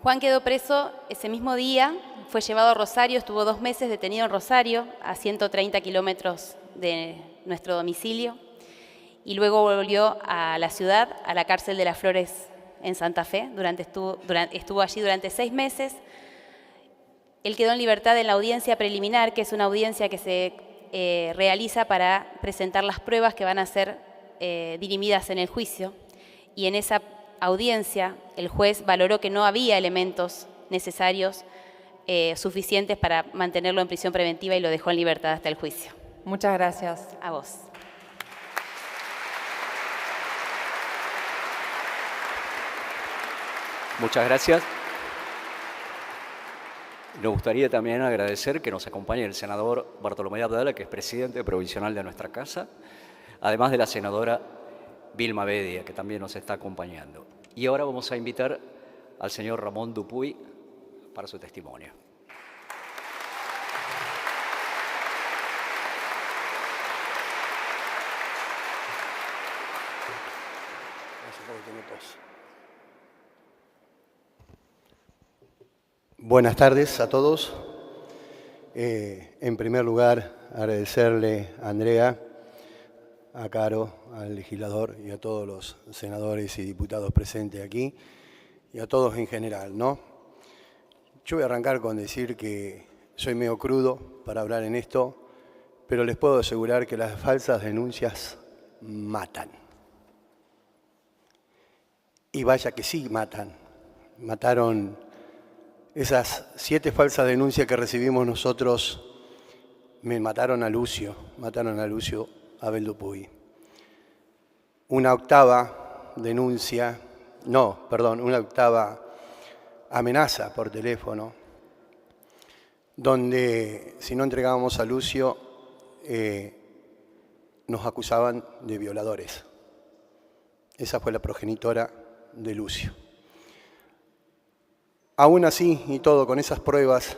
Juan quedó preso ese mismo día, fue llevado a Rosario, estuvo 2 meses detenido en Rosario, a 130 kilómetros de nuestro domicilio, y luego volvió a la ciudad, a la cárcel de las Flores en Santa Fe. Estuvo allí durante 6 meses. Él quedó en libertad en la audiencia preliminar, que es una audiencia que se realiza para presentar las pruebas que van a ser dirimidas en el juicio. Y en esa audiencia el juez valoró que no había elementos necesarios suficientes para mantenerlo en prisión preventiva y lo dejó en libertad hasta el juicio. Muchas gracias. A vos. Muchas gracias. Nos gustaría también agradecer que nos acompañe el senador Bartolomé Abdala, que es presidente provisional de nuestra casa, además de la senadora Vilma Bedia, que también nos está acompañando. Y ahora vamos a invitar al señor Ramón Dupuy para su testimonio. Buenas tardes a todos. En primer lugar, agradecerle a Andrea, a Caro, al legislador y a todos los senadores y diputados presentes aquí y a todos en general, ¿no? Yo voy a arrancar con decir que soy medio crudo para hablar en esto, pero les puedo asegurar que las falsas denuncias matan. Y vaya que sí matan. Mataron esas 7 falsas denuncias que recibimos nosotros, mataron a Lucio Abel Dupuy. Una octava amenaza por teléfono, donde si no entregábamos a Lucio, nos acusaban de violadores. Esa fue la progenitora de Lucio. Aún así, y todo con esas pruebas,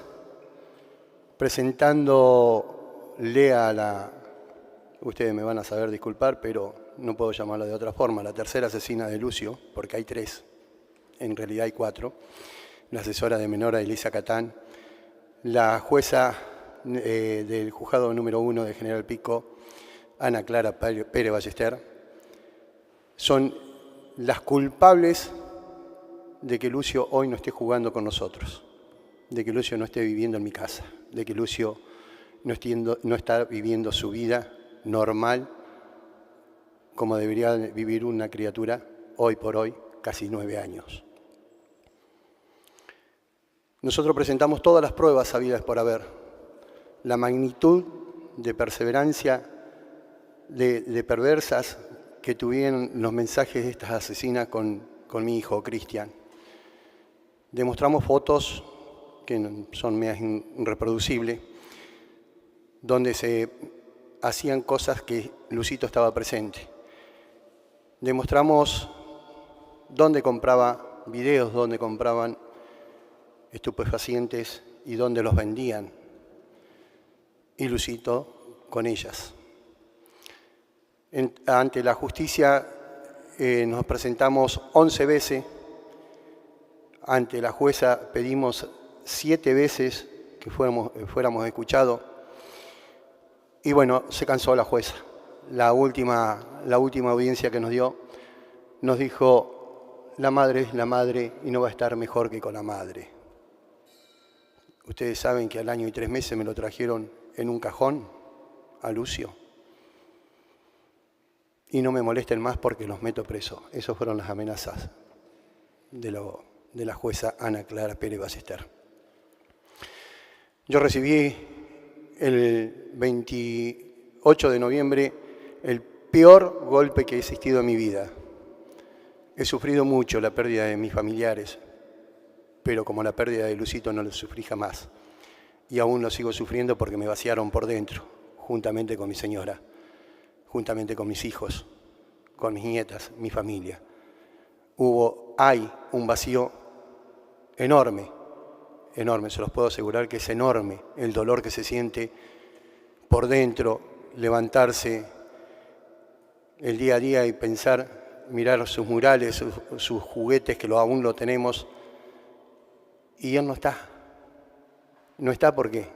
presentándole a la, ustedes me van a saber disculpar, pero no puedo llamarla de otra forma, la tercera asesina de Lucio, porque hay 3, en realidad hay 4, la asesora de menor Elisa Catán, la jueza del juzgado número 1 de General Pico, Ana Clara Pérez Ballester, son las culpables de que Lucio hoy no esté jugando con nosotros, de que Lucio no esté viviendo en mi casa, de que Lucio no está viviendo su vida normal como debería vivir una criatura hoy por hoy, casi 9 años. Nosotros presentamos todas las pruebas habidas por haber, la magnitud de perseverancia, de perversas que tuvieron los mensajes de estas asesinas con mi hijo, Cristian. Demostramos fotos que son medias irreproducibles, donde se hacían cosas que Lucito estaba presente. Demostramos dónde compraba videos, dónde compraban estupefacientes y dónde los vendían. Y Lucito con ellas. Ante la justicia nos presentamos 11 veces. Ante la jueza pedimos 7 veces que fuéramos escuchados. Y bueno, se cansó la jueza. La última audiencia que nos dio, nos dijo, la madre es la madre y no va a estar mejor que con la madre. Ustedes saben que al año y 3 meses me lo trajeron en un cajón a Lucio. Y no me molesten más porque los meto preso. Esas fueron las amenazas de la jueza Ana Clara Pérez Ballester. Yo recibí el 28 de noviembre el peor golpe que he existido en mi vida. He sufrido mucho la pérdida de mis familiares, pero como la pérdida de Lucito no lo sufrí jamás. Y aún lo sigo sufriendo porque me vaciaron por dentro, juntamente con mi señora, juntamente con mis hijos, con mis nietas, mi familia. Hay un vacío enorme, se los puedo asegurar que es enorme el dolor que se siente por dentro, levantarse el día a día y pensar, mirar sus murales, sus juguetes, que aún lo tenemos, y él no está. No está ¿por qué?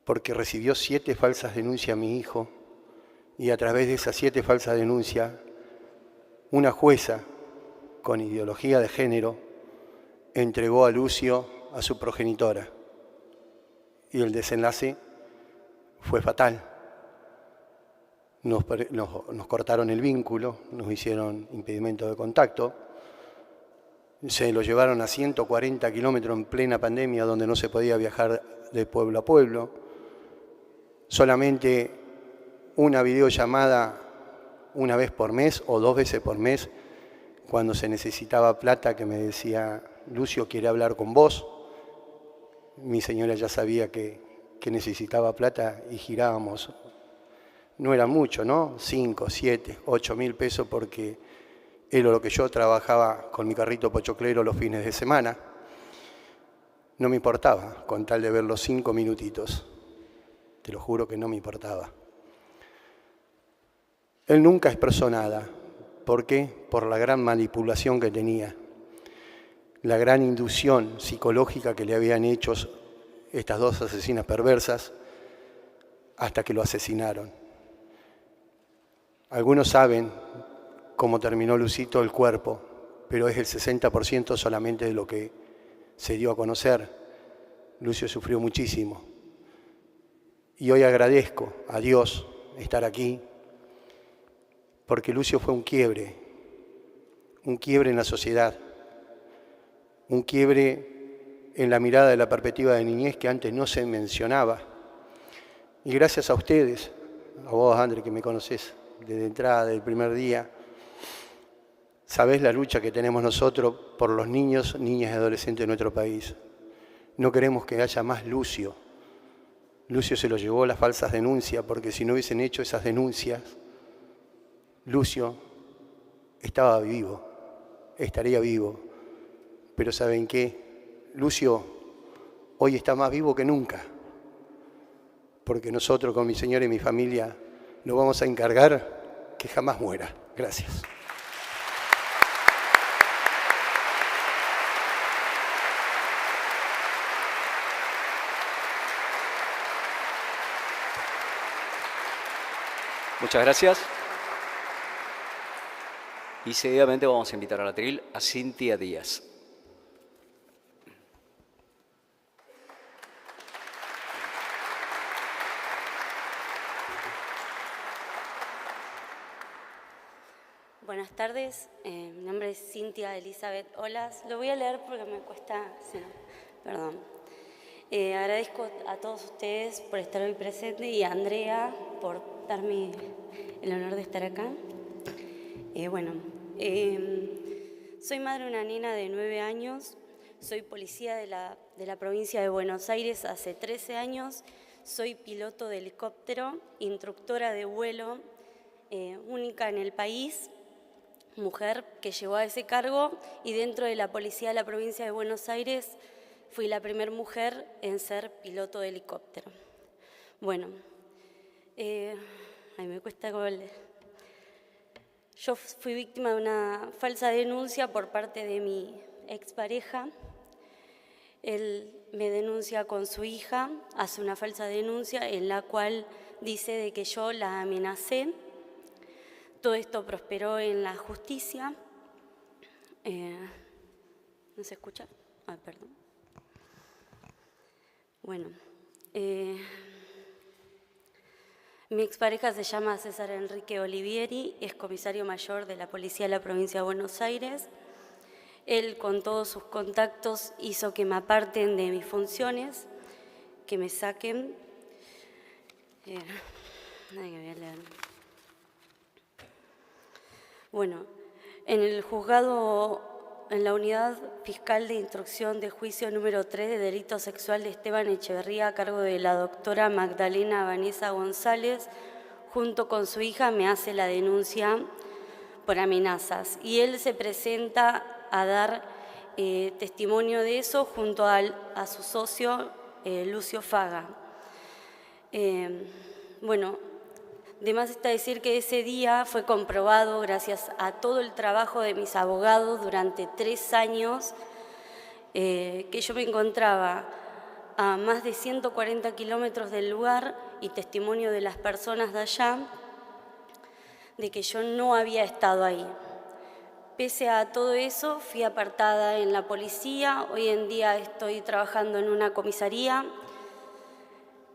Porque recibió 7 falsas denuncias a mi hijo, y a través de esas 7 falsas denuncias, una jueza con ideología de género entregó a Lucio a su progenitora. Y el desenlace fue fatal. Nos cortaron el vínculo, nos hicieron impedimento de contacto, se lo llevaron a 140 kilómetros en plena pandemia donde no se podía viajar de pueblo a pueblo. Solamente una videollamada una vez por mes o 2 veces por mes cuando se necesitaba plata, que me decía, Lucio quiere hablar con vos. Mi señora ya sabía que necesitaba plata y girábamos. No era mucho, ¿no? 5, 7, 8 mil pesos porque era lo que yo trabajaba con mi carrito pochoclero los fines de semana. No me importaba, con tal de ver los 5 minutitos. Te lo juro que no me importaba. Él nunca expresó nada. ¿Por qué? Por la gran manipulación que tenía. La gran inducción psicológica que le habían hecho estas 2 asesinas perversas hasta que lo asesinaron. Algunos saben cómo terminó Lucito el cuerpo, pero es el 60% solamente de lo que se dio a conocer. Lucio sufrió muchísimo. Y hoy agradezco a Dios estar aquí, porque Lucio fue un quiebre en la sociedad, un quiebre en la mirada de la perspectiva de niñez que antes no se mencionaba. Y gracias a ustedes, a vos, André, que me conocés desde entrada, del primer día, sabés la lucha que tenemos nosotros por los niños, niñas y adolescentes de nuestro país. No queremos que haya más Lucio. Lucio se lo llevó las falsas denuncias, porque si no hubiesen hecho esas denuncias, Lucio estaba vivo, estaría vivo. Pero ¿saben qué? Lucio hoy está más vivo que nunca, porque nosotros con mi señora y mi familia nos vamos a encargar que jamás muera. Gracias. Muchas gracias. Y seguidamente vamos a invitar al atril a Cintia Díaz. Buenas tardes, mi nombre es Cintia Elizabeth Olas. Lo voy a leer porque me cuesta, sí, perdón. Agradezco a todos ustedes por estar hoy presente y a Andrea por darme el honor de estar acá. Soy madre de una nena de 9 años, soy policía de la provincia de Buenos Aires hace 13 años, soy piloto de helicóptero, instructora de vuelo, única en el país, mujer que llegó a ese cargo, y dentro de la policía de la provincia de Buenos Aires fui la primera mujer en ser piloto de helicóptero. Bueno, me cuesta Yo fui víctima de una falsa denuncia por parte de mi expareja. Él me denuncia con su hija, hace una falsa denuncia en la cual dice de que yo la amenacé. Todo esto prosperó en la justicia. ¿No se escucha? Perdón. Bueno, mi expareja se llama César Enrique Olivieri, es comisario mayor de la Policía de la Provincia de Buenos Aires. Él, con todos sus contactos, hizo que me aparten de mis funciones, que me saquen. Bueno, en el juzgado, en la unidad fiscal de instrucción de juicio número 3 de delito sexual de Esteban Echeverría, a cargo de la doctora Magdalena Vanessa González, junto con su hija, me hace la denuncia por amenazas. Y él se presenta a dar testimonio de eso junto a su socio Lucio Faga. De más está decir que ese día fue comprobado gracias a todo el trabajo de mis abogados durante 3 años, que yo me encontraba a más de 140 kilómetros del lugar y testimonio de las personas de allá, de que yo no había estado ahí. Pese a todo eso, fui apartada en la policía. Hoy en día estoy trabajando en una comisaría,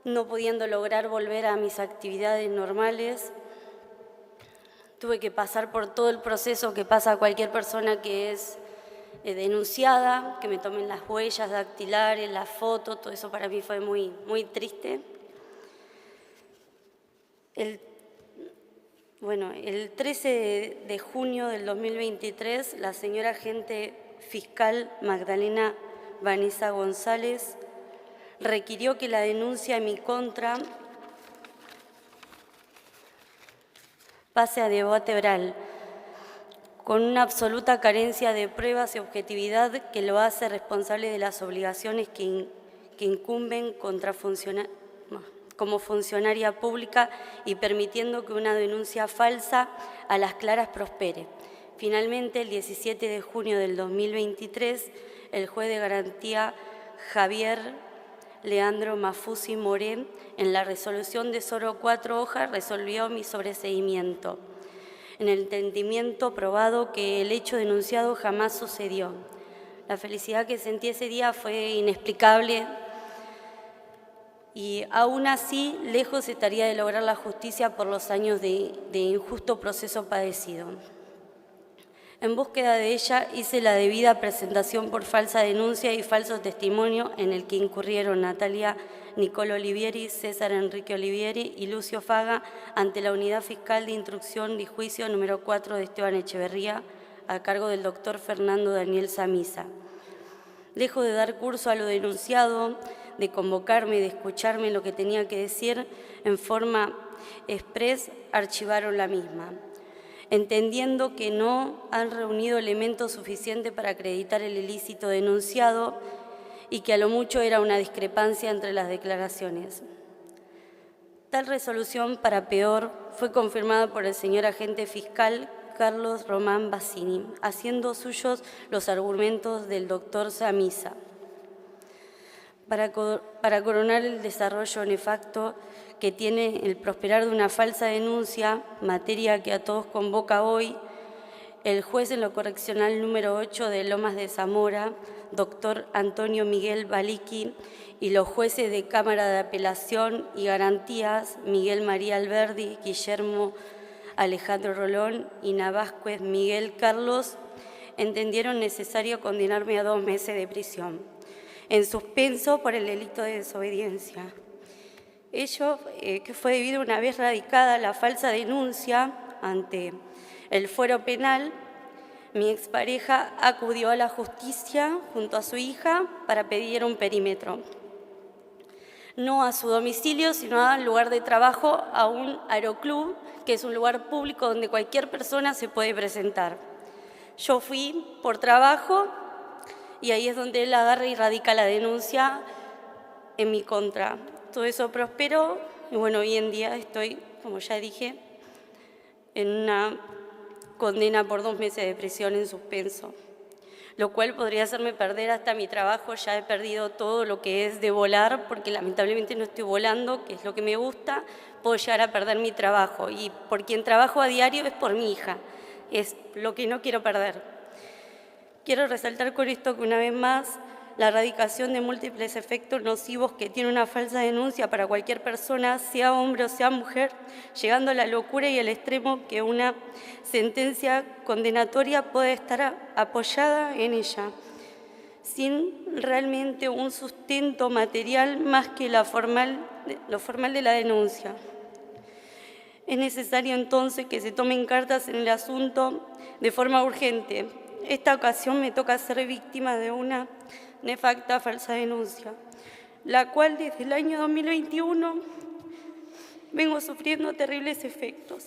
no pudiendo lograr volver a mis actividades normales. Tuve que pasar por todo el proceso que pasa cualquier persona que es denunciada, que me tomen las huellas dactilares, las fotos, todo eso para mí fue muy, muy triste. El 13 de junio del 2023, la señora agente fiscal Magdalena Vanessa González requirió que la denuncia en mi contra pase a debate oral, con una absoluta carencia de pruebas y objetividad que lo hace responsable de las obligaciones que incumben como funcionaria pública y permitiendo que una denuncia falsa a las claras prospere. Finalmente, el 17 de junio del 2023, el juez de garantía Javier Leandro Mafusi Moré, en la resolución de solo 4 hojas, resolvió mi sobreseimiento, en el entendimiento probado que el hecho denunciado jamás sucedió. La felicidad que sentí ese día fue inexplicable y aún así lejos estaría de lograr la justicia por los años de injusto proceso padecido. En búsqueda de ella hice la debida presentación por falsa denuncia y falso testimonio en el que incurrieron Natalia Nicole Olivieri, César Enrique Olivieri y Lucio Faga ante la Unidad Fiscal de Instrucción y Juicio número 4 de Esteban Echeverría, a cargo del doctor Fernando Daniel Samisa. Lejos de dar curso a lo denunciado, de convocarme, de escucharme lo que tenía que decir, en forma express archivaron la misma, entendiendo que no han reunido elementos suficientes para acreditar el ilícito denunciado y que a lo mucho era una discrepancia entre las declaraciones. Tal resolución, para peor, fue confirmada por el señor agente fiscal Carlos Román Bassini, haciendo suyos los argumentos del doctor Samisa. Para coronar el desarrollo nefasto que tiene el prosperar de una falsa denuncia, materia que a todos convoca hoy, el juez en lo correccional número 8 de Lomas de Zamora, doctor Antonio Miguel Baliqui, y los jueces de Cámara de Apelación y Garantías, Miguel María Alberdi, Guillermo Alejandro Rolón y Navásquez Miguel Carlos, entendieron necesario condenarme a 2 meses de prisión, en suspenso por el delito de desobediencia. Ello que fue debido una vez radicada la falsa denuncia ante el fuero penal, mi expareja acudió a la justicia junto a su hija para pedir un perímetro. No a su domicilio, sino al lugar de trabajo, a un aeroclub, que es un lugar público donde cualquier persona se puede presentar. Yo fui por trabajo y ahí es donde él agarra y radica la denuncia en mi contra. Todo eso prosperó y bueno, hoy en día estoy, como ya dije, en una condena por 2 meses de prisión en suspenso, lo cual podría hacerme perder hasta mi trabajo. Ya he perdido todo lo que es de volar, porque lamentablemente no estoy volando, que es lo que me gusta. Puedo llegar a perder mi trabajo y por quien trabajo a diario es por mi hija, es lo que no quiero perder. Quiero resaltar con esto que una vez más la erradicación de múltiples efectos nocivos que tiene una falsa denuncia para cualquier persona, sea hombre o sea mujer, llegando a la locura y al extremo que una sentencia condenatoria puede estar apoyada en ella, sin realmente un sustento material más que lo formal de la denuncia. Es necesario entonces que se tomen cartas en el asunto de forma urgente. Esta ocasión me toca ser víctima de una nefasta falsa denuncia, la cual desde el año 2021 vengo sufriendo terribles efectos.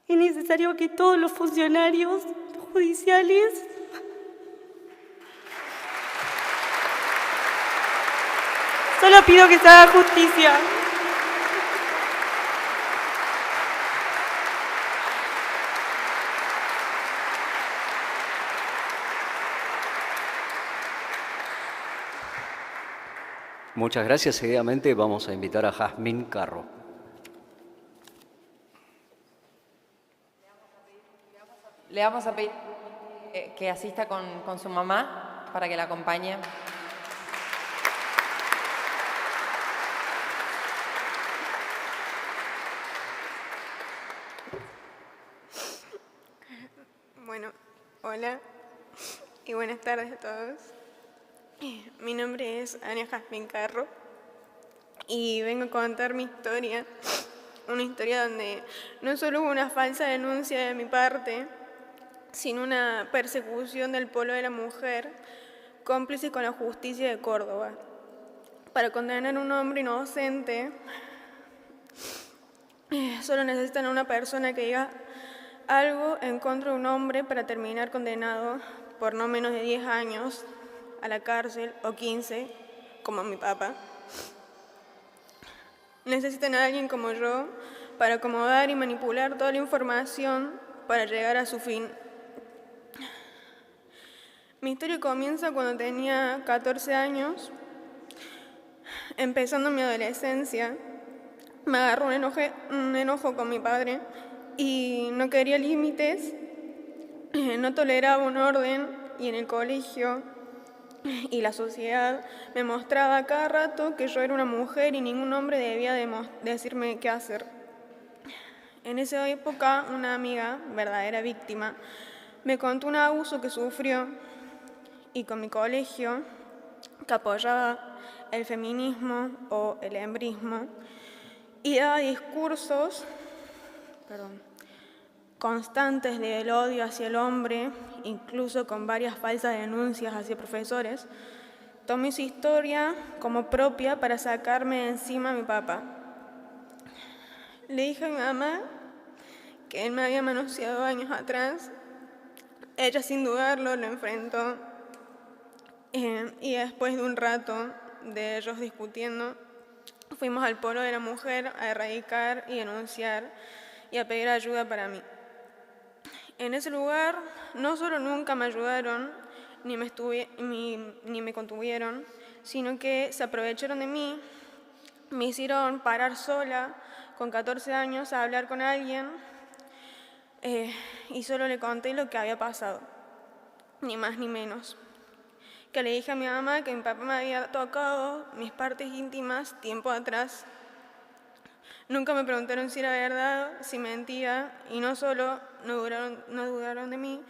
Es necesario que todos los funcionarios judiciales Solo pido que se haga justicia. Muchas gracias. Seguidamente vamos a invitar a Jazmín Carro. Le vamos a pedir que asista con su mamá para que la acompañe. Bueno, hola y buenas tardes a todos. Mi nombre es Ania Jazmín Carro y vengo a contar mi historia. Una historia donde no solo hubo una falsa denuncia de mi parte, sino una persecución del Polo de la Mujer, cómplice con la justicia de Córdoba, para condenar a un hombre inocente. Solo necesitan a una persona que diga algo en contra de un hombre para terminar condenado por no menos de 10 años a la cárcel, o 15, como mi papá. Necesitan a alguien como yo para acomodar y manipular toda la información para llegar a su fin. Mi historia comienza cuando tenía 14 años, empezando mi adolescencia. Me agarró un enojo con mi padre y no quería límites, no toleraba un orden, y en el colegio y la sociedad me mostraba a cada rato que yo era una mujer y ningún hombre debía decirme qué hacer. En esa época, una amiga, verdadera víctima, me contó un abuso que sufrió, y con mi colegio, que apoyaba el feminismo o el hembrismo, y daba discursos constantes del odio hacia el hombre, incluso con varias falsas denuncias hacia profesores, tomé su historia como propia para sacarme de encima a mi papá. Le dije a mi mamá que él me había manoseado años atrás. Ella, sin dudarlo, lo enfrentó. Y después de un rato de ellos discutiendo, fuimos al Polo de la Mujer a erradicar y denunciar y a pedir ayuda para mí. En ese lugar no solo nunca me ayudaron ni me contuvieron, sino que se aprovecharon de mí, me hicieron parar sola con 14 años a hablar con alguien, y solo le conté lo que había pasado, ni más ni menos. Que le dije a mi mamá que mi papá me había tocado mis partes íntimas tiempo atrás. Nunca me preguntaron si era verdad, si mentía, y no solo no dudaron de mí,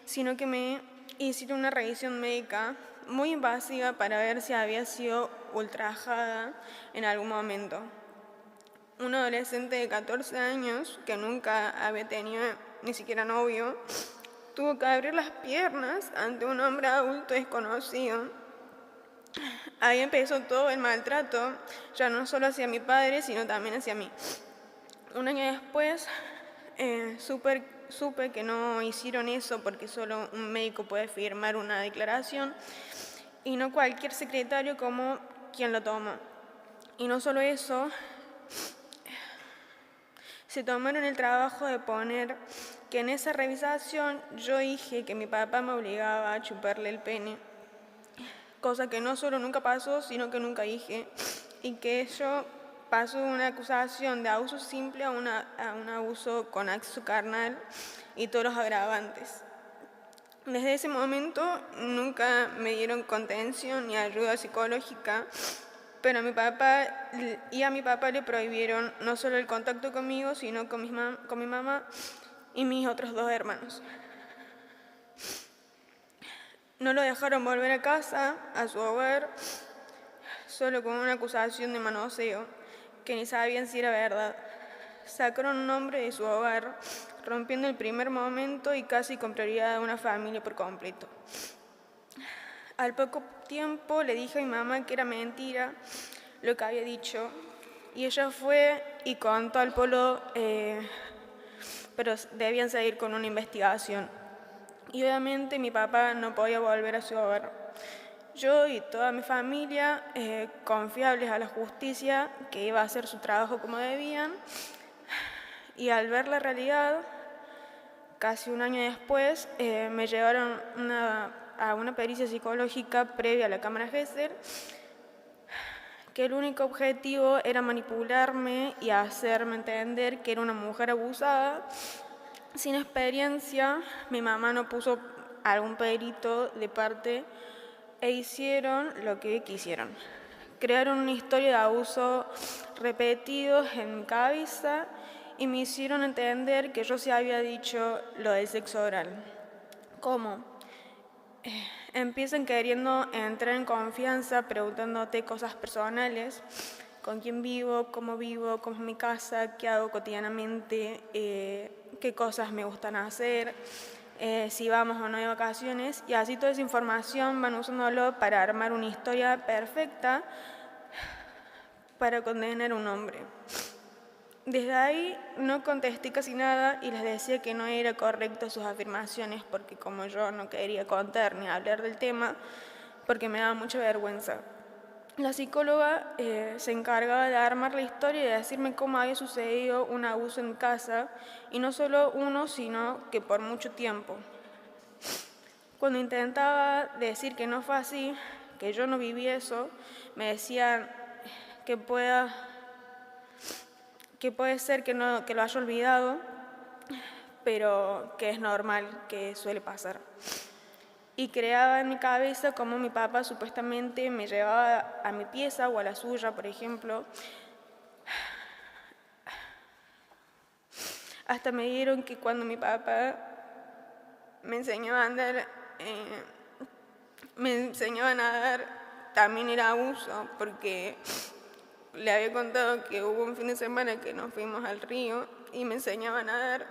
sino que me hicieron una revisión médica muy invasiva para ver si había sido ultrajada en algún momento. Un adolescente de 14 años, que nunca había tenido ni siquiera novio, tuvo que abrir las piernas ante un hombre adulto desconocido. Ahí empezó todo el maltrato, ya no solo hacia mi padre, sino también hacia mí. Un año después supe que no hicieron eso porque solo un médico puede firmar una declaración y no cualquier secretario como quien lo tomó. Y no solo eso, se tomaron el trabajo de poner que en esa revisación yo dije que mi papá me obligaba a chuparle el pene, cosa que no solo nunca pasó, sino que nunca dije, y que eso pasó de una acusación de abuso simple a un abuso con acceso carnal y todos los agravantes. Desde ese momento nunca me dieron contención ni ayuda psicológica, pero a mi papá le prohibieron no solo el contacto conmigo, sino con mi mamá y mis otros 2 hermanos. No lo dejaron volver a casa, a su hogar, solo con una acusación de manoseo, que ni sabían si era verdad. Sacaron un hombre de su hogar, rompiendo el primer momento y casi con prioridad a una familia por completo. Al poco tiempo le dije a mi mamá que era mentira lo que había dicho, y ella fue y contó al Polo, pero debían seguir con una investigación. Y obviamente mi papá no podía volver a su hogar. Yo y toda mi familia, confiables a la justicia, que iba a hacer su trabajo como debían, y al ver la realidad, casi un año después, me llevaron a una pericia psicológica previa a la cámara Gesell, que el único objetivo era manipularme y hacerme entender que era una mujer abusada. Sin experiencia, mi mamá no puso algún perito de parte e hicieron lo que quisieron. Crearon una historia de abuso repetidos en mi cabeza y me hicieron entender que yo sí había dicho lo del sexo oral. ¿Cómo? Empiezan queriendo entrar en confianza, preguntándote cosas personales, con quién vivo, cómo es mi casa, qué hago cotidianamente, qué cosas me gustan hacer, si vamos o no de vacaciones, y así toda esa información van usándolo para armar una historia perfecta para condenar a un hombre. Desde ahí no contesté casi nada y les decía que no era correcto sus afirmaciones porque como yo no quería contar ni hablar del tema porque me daba mucha vergüenza. La psicóloga se encargaba de armar la historia y de decirme cómo había sucedido un abuso en casa y no solo uno, sino que por mucho tiempo. Cuando intentaba decir que no fue así, que yo no viví eso, me decían que puede ser que lo haya olvidado, pero que es normal, que suele pasar. Y creaba en mi cabeza como mi papá supuestamente me llevaba a mi pieza o a la suya, por ejemplo. Hasta me dieron que cuando mi papá me enseñó a andar, también era abuso, porque le había contado que hubo un fin de semana que nos fuimos al río y me enseñaban a nadar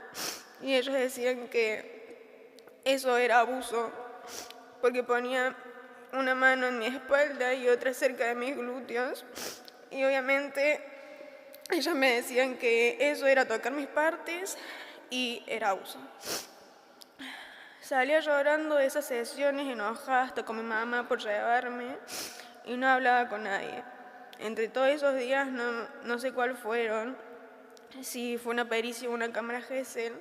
y ellos decían que eso era abuso porque ponía una mano en mi espalda y otra cerca de mis glúteos y obviamente ellos me decían que eso era tocar mis partes y era abuso. Salía llorando de esas sesiones enojada hasta con mi mamá por llevarme y no hablaba con nadie. Entre todos esos días, no sé cuál fueron, si fue una pericia o una cámara Gesell,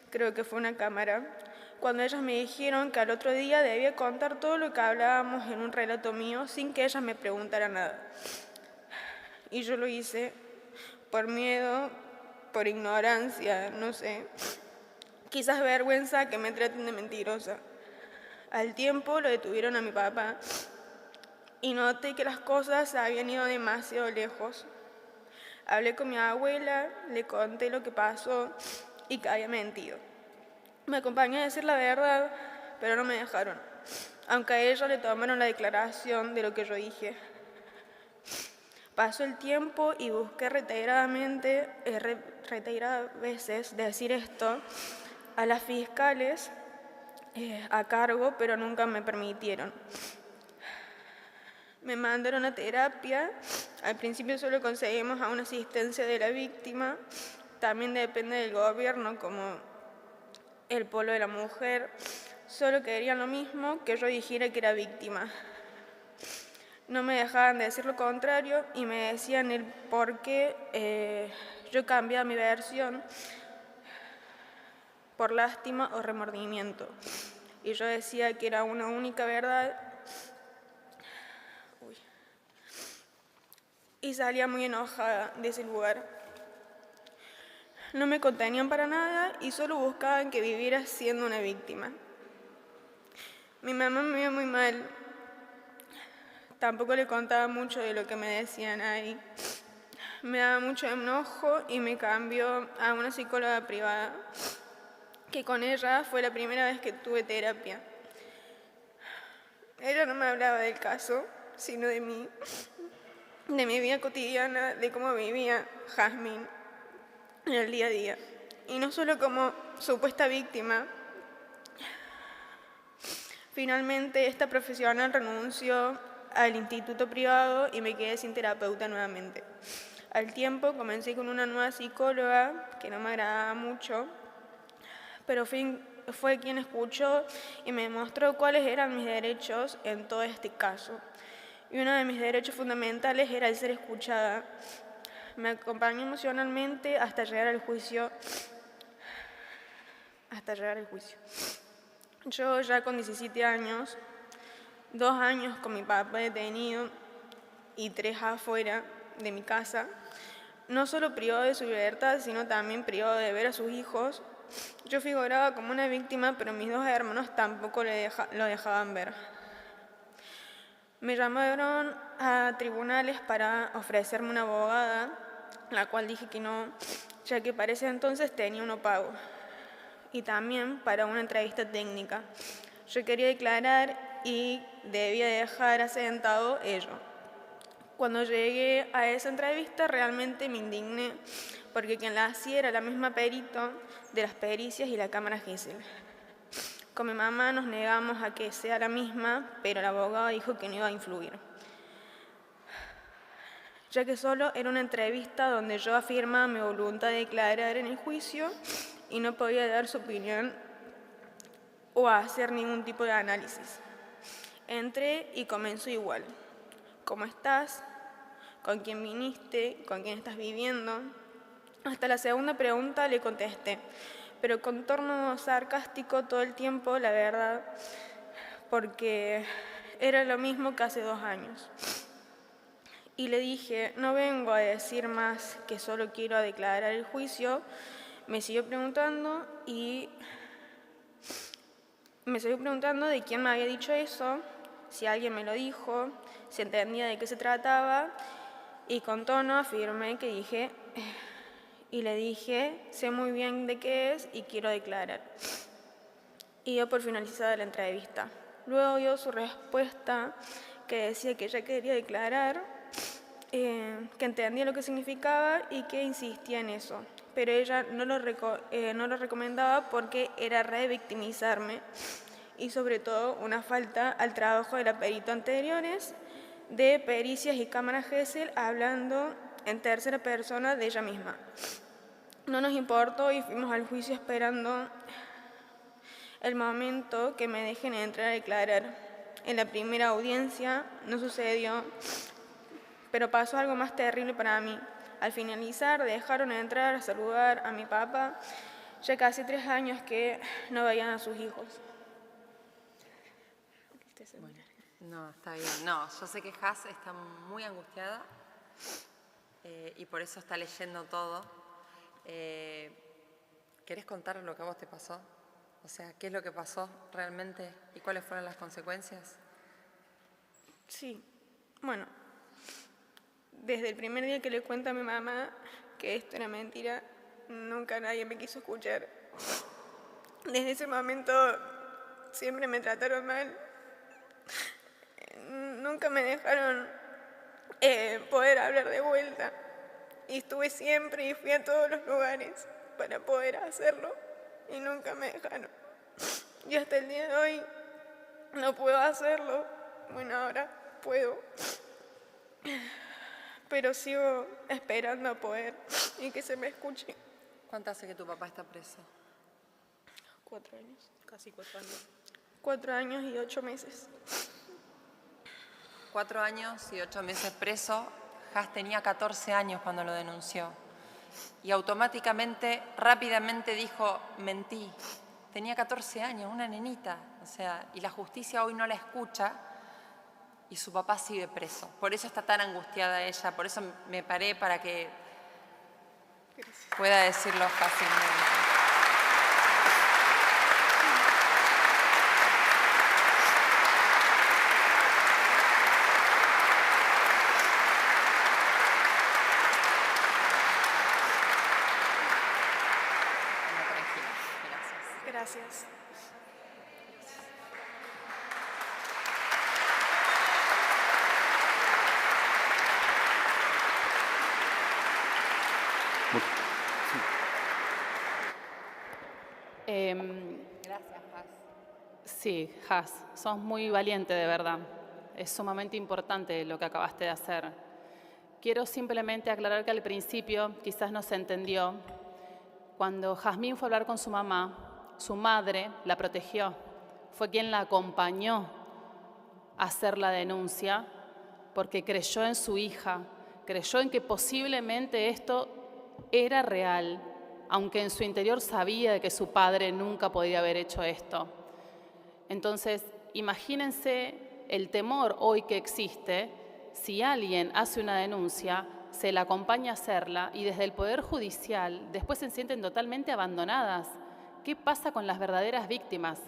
creo que fue una cámara, cuando ellas me dijeron que al otro día debía contar todo lo que hablábamos en un relato mío sin que ellas me preguntaran nada. Y yo lo hice por miedo, por ignorancia, no sé, quizás vergüenza que me traten de mentirosa. Al tiempo lo detuvieron a mi papá y noté que las cosas habían ido demasiado lejos. Hablé con mi abuela, le conté lo que pasó y que había mentido. Me acompañó a decir la verdad, pero no me dejaron, aunque a ella le tomaron la declaración de lo que yo dije. Pasó el tiempo y busqué reiteradas veces decir esto a las fiscales a cargo, pero nunca me permitieron. Me mandaron a terapia, al principio solo conseguimos a una asistencia de la víctima, también depende del gobierno como el polo de la mujer, solo querían lo mismo que yo dijera que era víctima. No me dejaban de decir lo contrario y me decían el por qué yo cambiaba mi versión por lástima o remordimiento. Y yo decía que era una única verdad. Y salía muy enojada de ese lugar. No me contenían para nada y solo buscaban que viviera siendo una víctima. Mi mamá me vio muy mal. Tampoco le contaba mucho de lo que me decían ahí. Me daba mucho enojo y me cambió a una psicóloga privada, que con ella fue la primera vez que tuve terapia. Ella no me hablaba del caso, sino de mí, de mi vida cotidiana, de cómo vivía Jazmín en el día a día. Y no solo como supuesta víctima. Finalmente, esta profesional renunció al instituto privado y me quedé sin terapeuta nuevamente. Al tiempo comencé con una nueva psicóloga que no me agradaba mucho, pero fui fue quien escuchó y me mostró cuáles eran mis derechos en todo este caso. Y uno de mis derechos fundamentales era el ser escuchada. Me acompañó emocionalmente hasta llegar al juicio. Yo ya con 17 años, 2 años con mi papá detenido y 3 afuera de mi casa, no solo privado de su libertad, sino también privado de ver a sus hijos. Yo figuraba como una víctima, pero mis 2 hermanos tampoco lo dejaban ver. Me llamaron a tribunales para ofrecerme una abogada, la cual dije que no, ya que para ese entonces tenía un pago. Y también para una entrevista técnica. Yo quería declarar y debía dejar asentado ello. Cuando llegué a esa entrevista realmente me indigné, porque quien la hacía era la misma perito de las pericias y la cámara Gesell. Con mi mamá nos negamos a que sea la misma, pero el abogado dijo que no iba a influir, ya que solo era una entrevista donde yo afirmaba mi voluntad de declarar en el juicio y no podía dar su opinión o hacer ningún tipo de análisis. Entré y comenzó igual. ¿Cómo estás? ¿Con quién viniste? ¿Con quién estás viviendo? Hasta la segunda pregunta le contesté, pero con tono sarcástico todo el tiempo, la verdad, porque era lo mismo que hace 2 años. Y le dije, no vengo a decir más, que solo quiero declarar el juicio. Me siguió preguntando de quién me había dicho eso, si alguien me lo dijo, si entendía de qué se trataba, y con tono afirmé que dije, y le dije, sé muy bien de qué es y quiero declarar. Y dio por finalizada la entrevista. Luego dio su respuesta, que decía que ella quería declarar, que entendía lo que significaba y que insistía en eso. Pero ella no lo recomendaba porque era revictimizarme y sobre todo una falta al trabajo de la perito anteriores, de pericias y cámara Gesell, hablando en tercera persona de ella misma. No nos importó y fuimos al juicio esperando el momento que me dejen entrar a declarar. En la primera audiencia no sucedió, pero pasó algo más terrible para mí. Al finalizar dejaron entrar a saludar a mi papá, ya casi 3 años que no veían a sus hijos. Bueno, no, está bien. No, yo sé que Has está muy angustiada y por eso está leyendo todo. ¿Querés contar lo que a vos te pasó? O sea, ¿qué es lo que pasó realmente y cuáles fueron las consecuencias? Sí, bueno, desde el primer día que le cuento a mi mamá que esto era mentira, nunca nadie me quiso escuchar. Desde ese momento siempre me trataron mal. Nunca me dejaron poder hablar de vuelta. Y estuve siempre y fui a todos los lugares para poder hacerlo y nunca me dejaron. Y hasta el día de hoy no puedo hacerlo. Bueno, ahora puedo. Pero sigo esperando a poder y que se me escuche. ¿Cuánto hace que tu papá está preso? 4 años. Casi 4 años. 4 años y 8 meses. 4 años y 8 meses preso. Has tenía 14 años cuando lo denunció. Y automáticamente, rápidamente dijo, mentí. Tenía 14 años, una nenita. O sea, y la justicia hoy no la escucha y su papá sigue preso. Por eso está tan angustiada ella. Por eso me paré para que pueda decirlo fácilmente. Gracias. Gracias, Has. Sí, Has, sos muy valiente de verdad. Es sumamente importante lo que acabaste de hacer. Quiero simplemente aclarar que al principio quizás no se entendió. Cuando Jazmín fue a hablar con su mamá, su madre la protegió, fue quien la acompañó a hacer la denuncia, porque creyó en su hija, creyó en que posiblemente esto era real, aunque en su interior sabía de que su padre nunca podía haber hecho esto. Entonces, imagínense el temor hoy que existe si alguien hace una denuncia, se la acompaña a hacerla y desde el Poder Judicial después se sienten totalmente abandonadas. ¿Qué pasa con las verdaderas víctimas?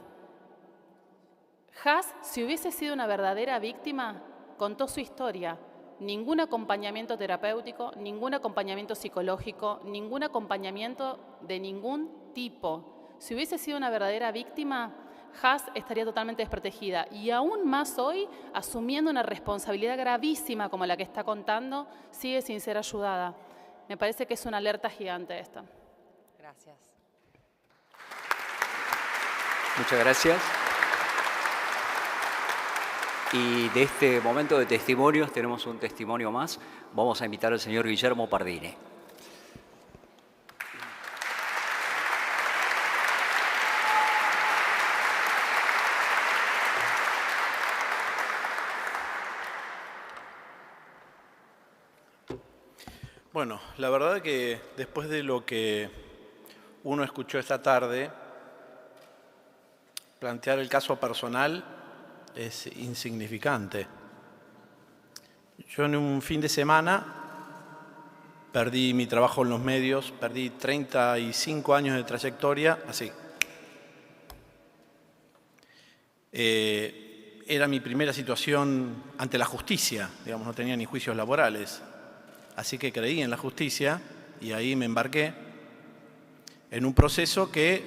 Haas, si hubiese sido una verdadera víctima, contó su historia. Ningún acompañamiento terapéutico, ningún acompañamiento psicológico, ningún acompañamiento de ningún tipo. Si hubiese sido una verdadera víctima, Haas estaría totalmente desprotegida y aún más hoy, asumiendo una responsabilidad gravísima como la que está contando, sigue sin ser ayudada. Me parece que es una alerta gigante esta. Gracias. Muchas gracias. Y de este momento de testimonios tenemos un testimonio más. Vamos a invitar al señor Guillermo Pardini. Bueno, la verdad que después de lo que uno escuchó esta tarde, plantear el caso personal es insignificante. Yo en un fin de semana perdí mi trabajo en los medios, perdí 35 años de trayectoria, así. Era mi primera situación ante la justicia, digamos, no tenía ni juicios laborales. Así que creí en la justicia y ahí me embarqué en un proceso que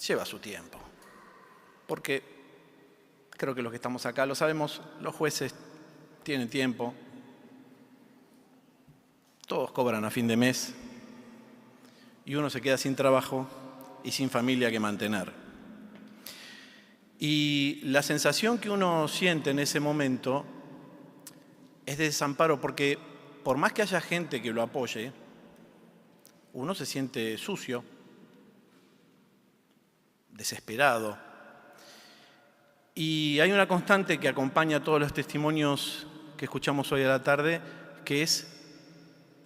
lleva su tiempo. Porque creo que los que estamos acá lo sabemos, los jueces tienen tiempo, todos cobran a fin de mes y uno se queda sin trabajo y sin familia que mantener. Y la sensación que uno siente en ese momento es de desamparo, porque por más que haya gente que lo apoye, uno se siente sucio, desesperado. Y hay una constante que acompaña todos los testimonios que escuchamos hoy a la tarde, que es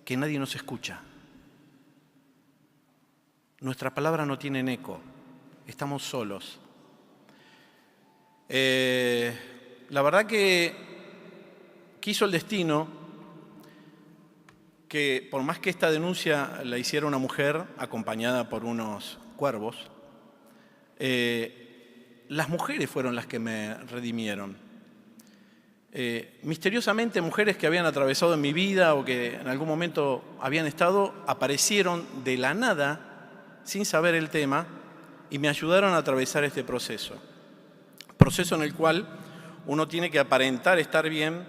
que nadie nos escucha. Nuestra palabra no tiene eco, estamos solos. La verdad que quiso el destino que, por más que esta denuncia la hiciera una mujer acompañada por unos cuervos, las mujeres fueron las que me redimieron. Misteriosamente, mujeres que habían atravesado en mi vida o que en algún momento habían estado, aparecieron de la nada, sin saber el tema, y me ayudaron a atravesar este proceso. Proceso en el cual uno tiene que aparentar estar bien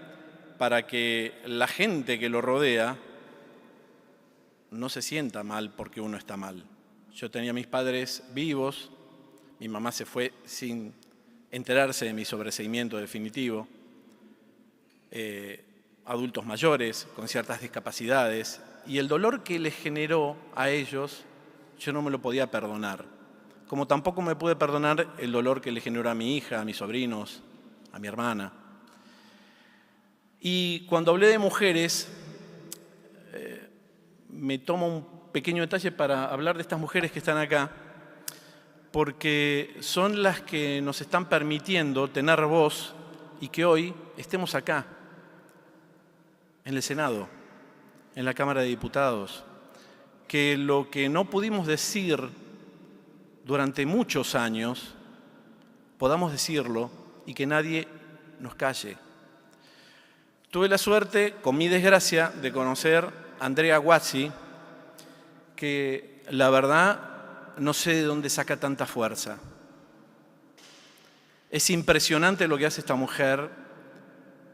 para que la gente que lo rodea no se sienta mal porque uno está mal. Yo tenía a mis padres vivos, mi mamá se fue sin enterarse de mi sobreseimiento definitivo, adultos mayores con ciertas discapacidades, y el dolor que les generó a ellos yo no me lo podía perdonar, como tampoco me pude perdonar el dolor que le generó a mi hija, a mis sobrinos, a mi hermana. Y cuando hablé de mujeres, me tomo un pequeño detalle para hablar de estas mujeres que están acá, porque son las que nos están permitiendo tener voz y que hoy estemos acá, en el Senado, en la Cámara de Diputados, que lo que no pudimos decir durante muchos años, podamos decirlo y que nadie nos calle. Tuve la suerte, con mi desgracia, de conocer a Andrea Guazzi, que la verdad no sé de dónde saca tanta fuerza. Es impresionante lo que hace esta mujer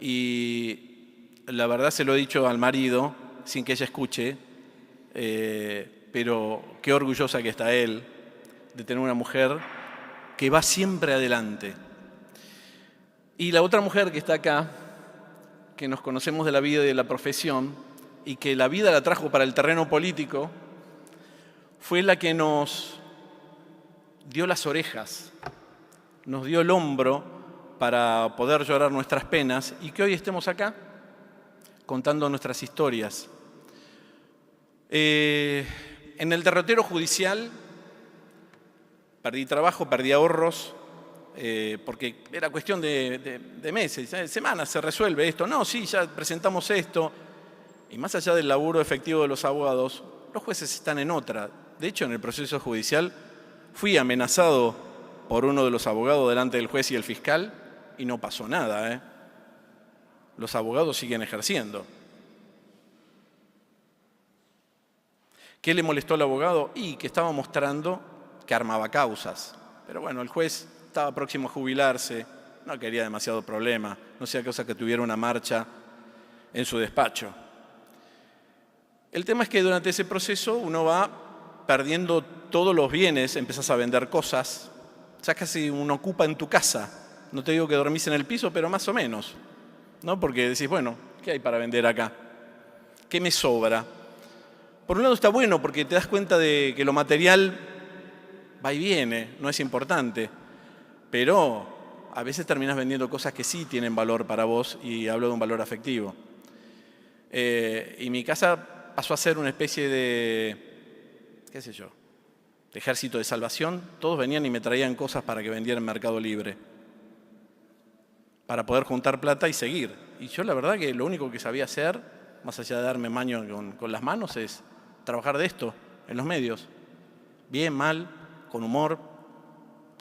y la verdad se lo he dicho al marido, sin que ella escuche, pero qué orgullosa que está él de tener una mujer que va siempre adelante. Y la otra mujer que está acá, que nos conocemos de la vida y de la profesión, y que la vida la trajo para el terreno político, fue la que nos dio las orejas, nos dio el hombro para poder llorar nuestras penas y que hoy estemos acá contando nuestras historias. En el derrotero judicial perdí trabajo, perdí ahorros, porque era cuestión de meses, semanas, se resuelve esto. No, sí, ya presentamos esto. Y más allá del laburo efectivo de los abogados, los jueces están en otra. De hecho, en el proceso judicial fui amenazado por uno de los abogados delante del juez y el fiscal y no pasó nada. Los abogados siguen ejerciendo. ¿Qué le molestó al abogado? Y que estaba mostrando que armaba causas. Pero bueno, el juez estaba próximo a jubilarse, no quería demasiado problema, no sea cosa que tuviera una marcha en su despacho. El tema es que durante ese proceso uno va perdiendo todos los bienes, empezás a vender cosas, ya casi uno ocupa en tu casa. No te digo que dormís en el piso, pero más o menos, ¿no? Porque decís, bueno, ¿qué hay para vender acá? ¿Qué me sobra? Por un lado está bueno porque te das cuenta de que lo material va y viene, no es importante, pero a veces terminás vendiendo cosas que sí tienen valor para vos, y hablo de un valor afectivo. Y mi casa pasó a ser una especie de, qué sé yo, de ejército de salvación. Todos venían y me traían cosas para que vendiera en Mercado Libre, para poder juntar plata y seguir. Y yo la verdad que lo único que sabía hacer, más allá de darme maño con las manos, es trabajar de esto en los medios. Bien, mal, con humor,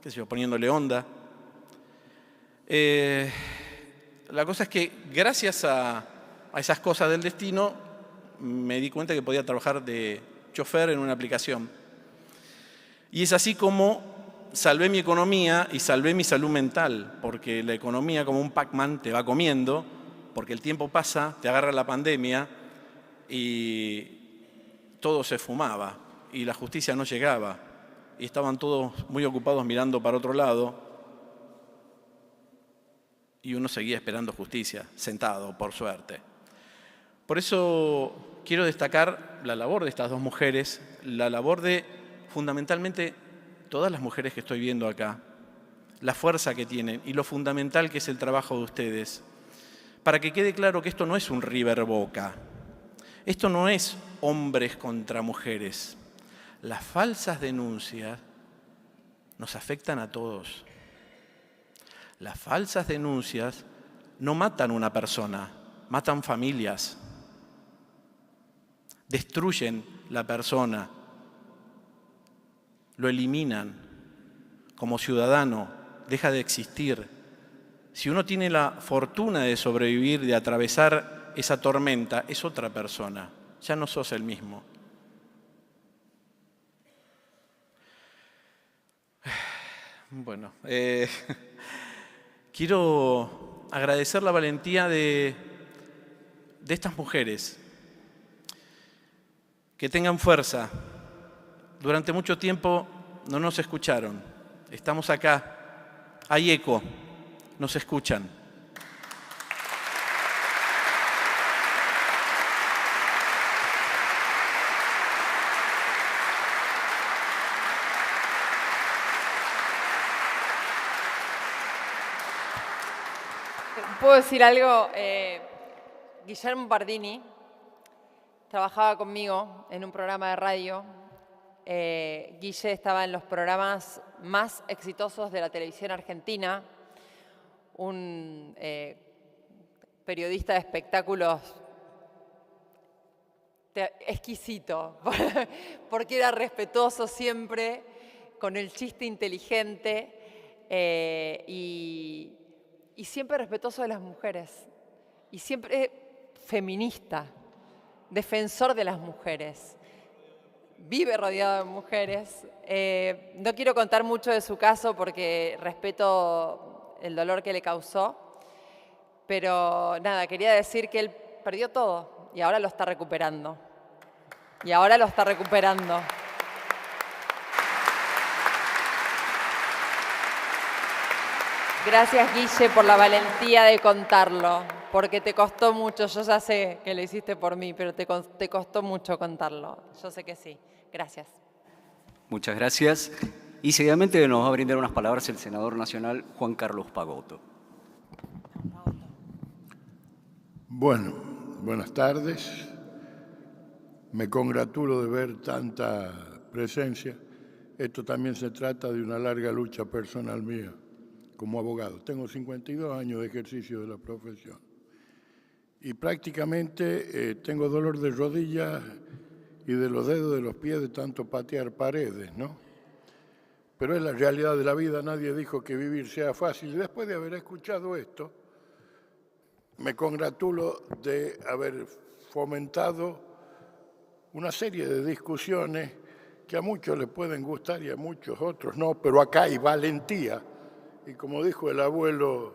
qué sé yo, poniéndole onda. La cosa es que gracias a esas cosas del destino me di cuenta que podía trabajar de chofer en una aplicación. Y es así como salvé mi economía y salvé mi salud mental, porque la economía, como un Pac-Man, te va comiendo, porque el tiempo pasa, te agarra la pandemia y todo se fumaba y la justicia no llegaba y estaban todos muy ocupados mirando para otro lado y uno seguía esperando justicia, sentado, por suerte. Por eso quiero destacar la labor de estas dos mujeres, la labor de, fundamentalmente, todas las mujeres que estoy viendo acá, la fuerza que tienen y lo fundamental que es el trabajo de ustedes, para que quede claro que esto no es un River Boca, esto no es hombres contra mujeres. Las falsas denuncias nos afectan a todos. Las falsas denuncias no matan una persona, matan familias, destruyen la persona, lo eliminan como ciudadano, deja de existir. Si uno tiene la fortuna de sobrevivir, de atravesar esa tormenta, es otra persona, ya no sos el mismo. Bueno, quiero agradecer la valentía de estas mujeres. Que tengan fuerza. Durante mucho tiempo no nos escucharon. Estamos acá. Hay eco. Nos escuchan. ¿Puedo decir algo? Guillermo Bardini trabajaba conmigo en un programa de radio. Guille estaba en los programas más exitosos de la televisión argentina, un periodista de espectáculos exquisito, porque era respetuoso siempre, con el chiste inteligente y siempre respetuoso de las mujeres y siempre feminista, defensor de las mujeres. Vive rodeado de mujeres. No quiero contar mucho de su caso porque respeto el dolor que le causó, pero nada, quería decir que él perdió todo y ahora lo está recuperando. Y ahora lo está recuperando. Gracias, Guille, por la valentía de contarlo, porque te costó mucho. Yo ya sé que lo hiciste por mí, pero te costó mucho contarlo. Yo sé que sí. Gracias. Muchas gracias. Y seguidamente nos va a brindar unas palabras el senador nacional Juan Carlos Pagotto. Bueno, buenas tardes. Me congratulo de ver tanta presencia. Esto también se trata de una larga lucha personal mía como abogado. Tengo 52 años de ejercicio de la profesión y prácticamente tengo dolor de rodillas y de los dedos de los pies de tanto patear paredes, ¿no? Pero es la realidad de la vida, nadie dijo que vivir sea fácil. Y después de haber escuchado esto, me congratulo de haber fomentado una serie de discusiones que a muchos les pueden gustar y a muchos otros no, pero acá hay valentía. Y como dijo el abuelo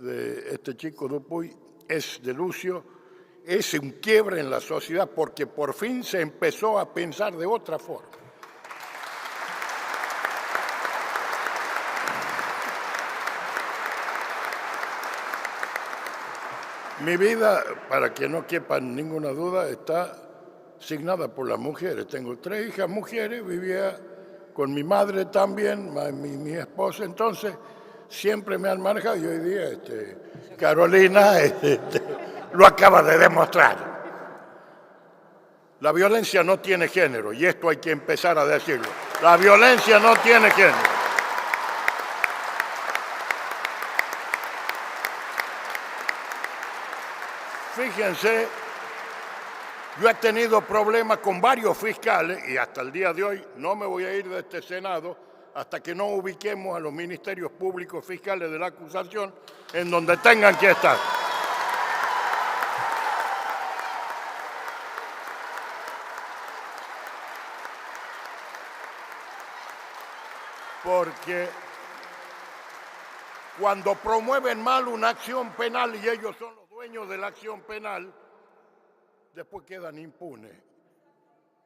de este chico Dupuy, es de Lucio, es un quiebre en la sociedad porque por fin se empezó a pensar de otra forma. Mi vida, para que no quepa ninguna duda, está signada por las mujeres. Tengo 3 hijas mujeres, vivía con mi madre también, mi esposa, entonces siempre me han manejado y hoy día Carolina lo acaba de demostrar. La violencia no tiene género y esto hay que empezar a decirlo. La violencia no tiene género. Fíjense, yo he tenido problemas con varios fiscales y hasta el día de hoy no me voy a ir de este Senado hasta que no ubiquemos a los ministerios públicos fiscales de la acusación en donde tengan que estar. Porque cuando promueven mal una acción penal y ellos son los dueños de la acción penal, después quedan impunes.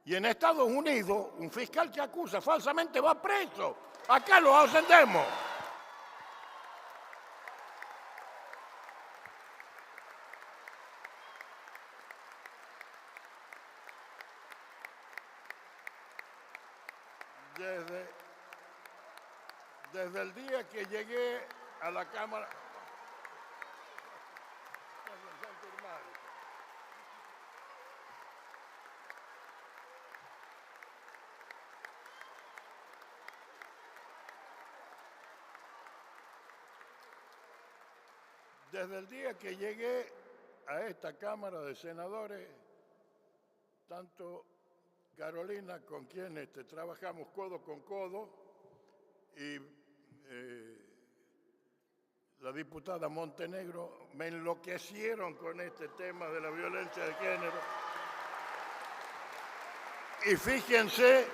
Y en Estados Unidos, un fiscal que acusa falsamente va preso. Acá lo ascendemos. Desde el día que llegué a la Cámara... Desde el día que llegué a esta Cámara de Senadores, tanto Carolina, con quien trabajamos codo con codo, y la diputada Montenegro, me enloquecieron con este tema de la violencia de género. Y fíjense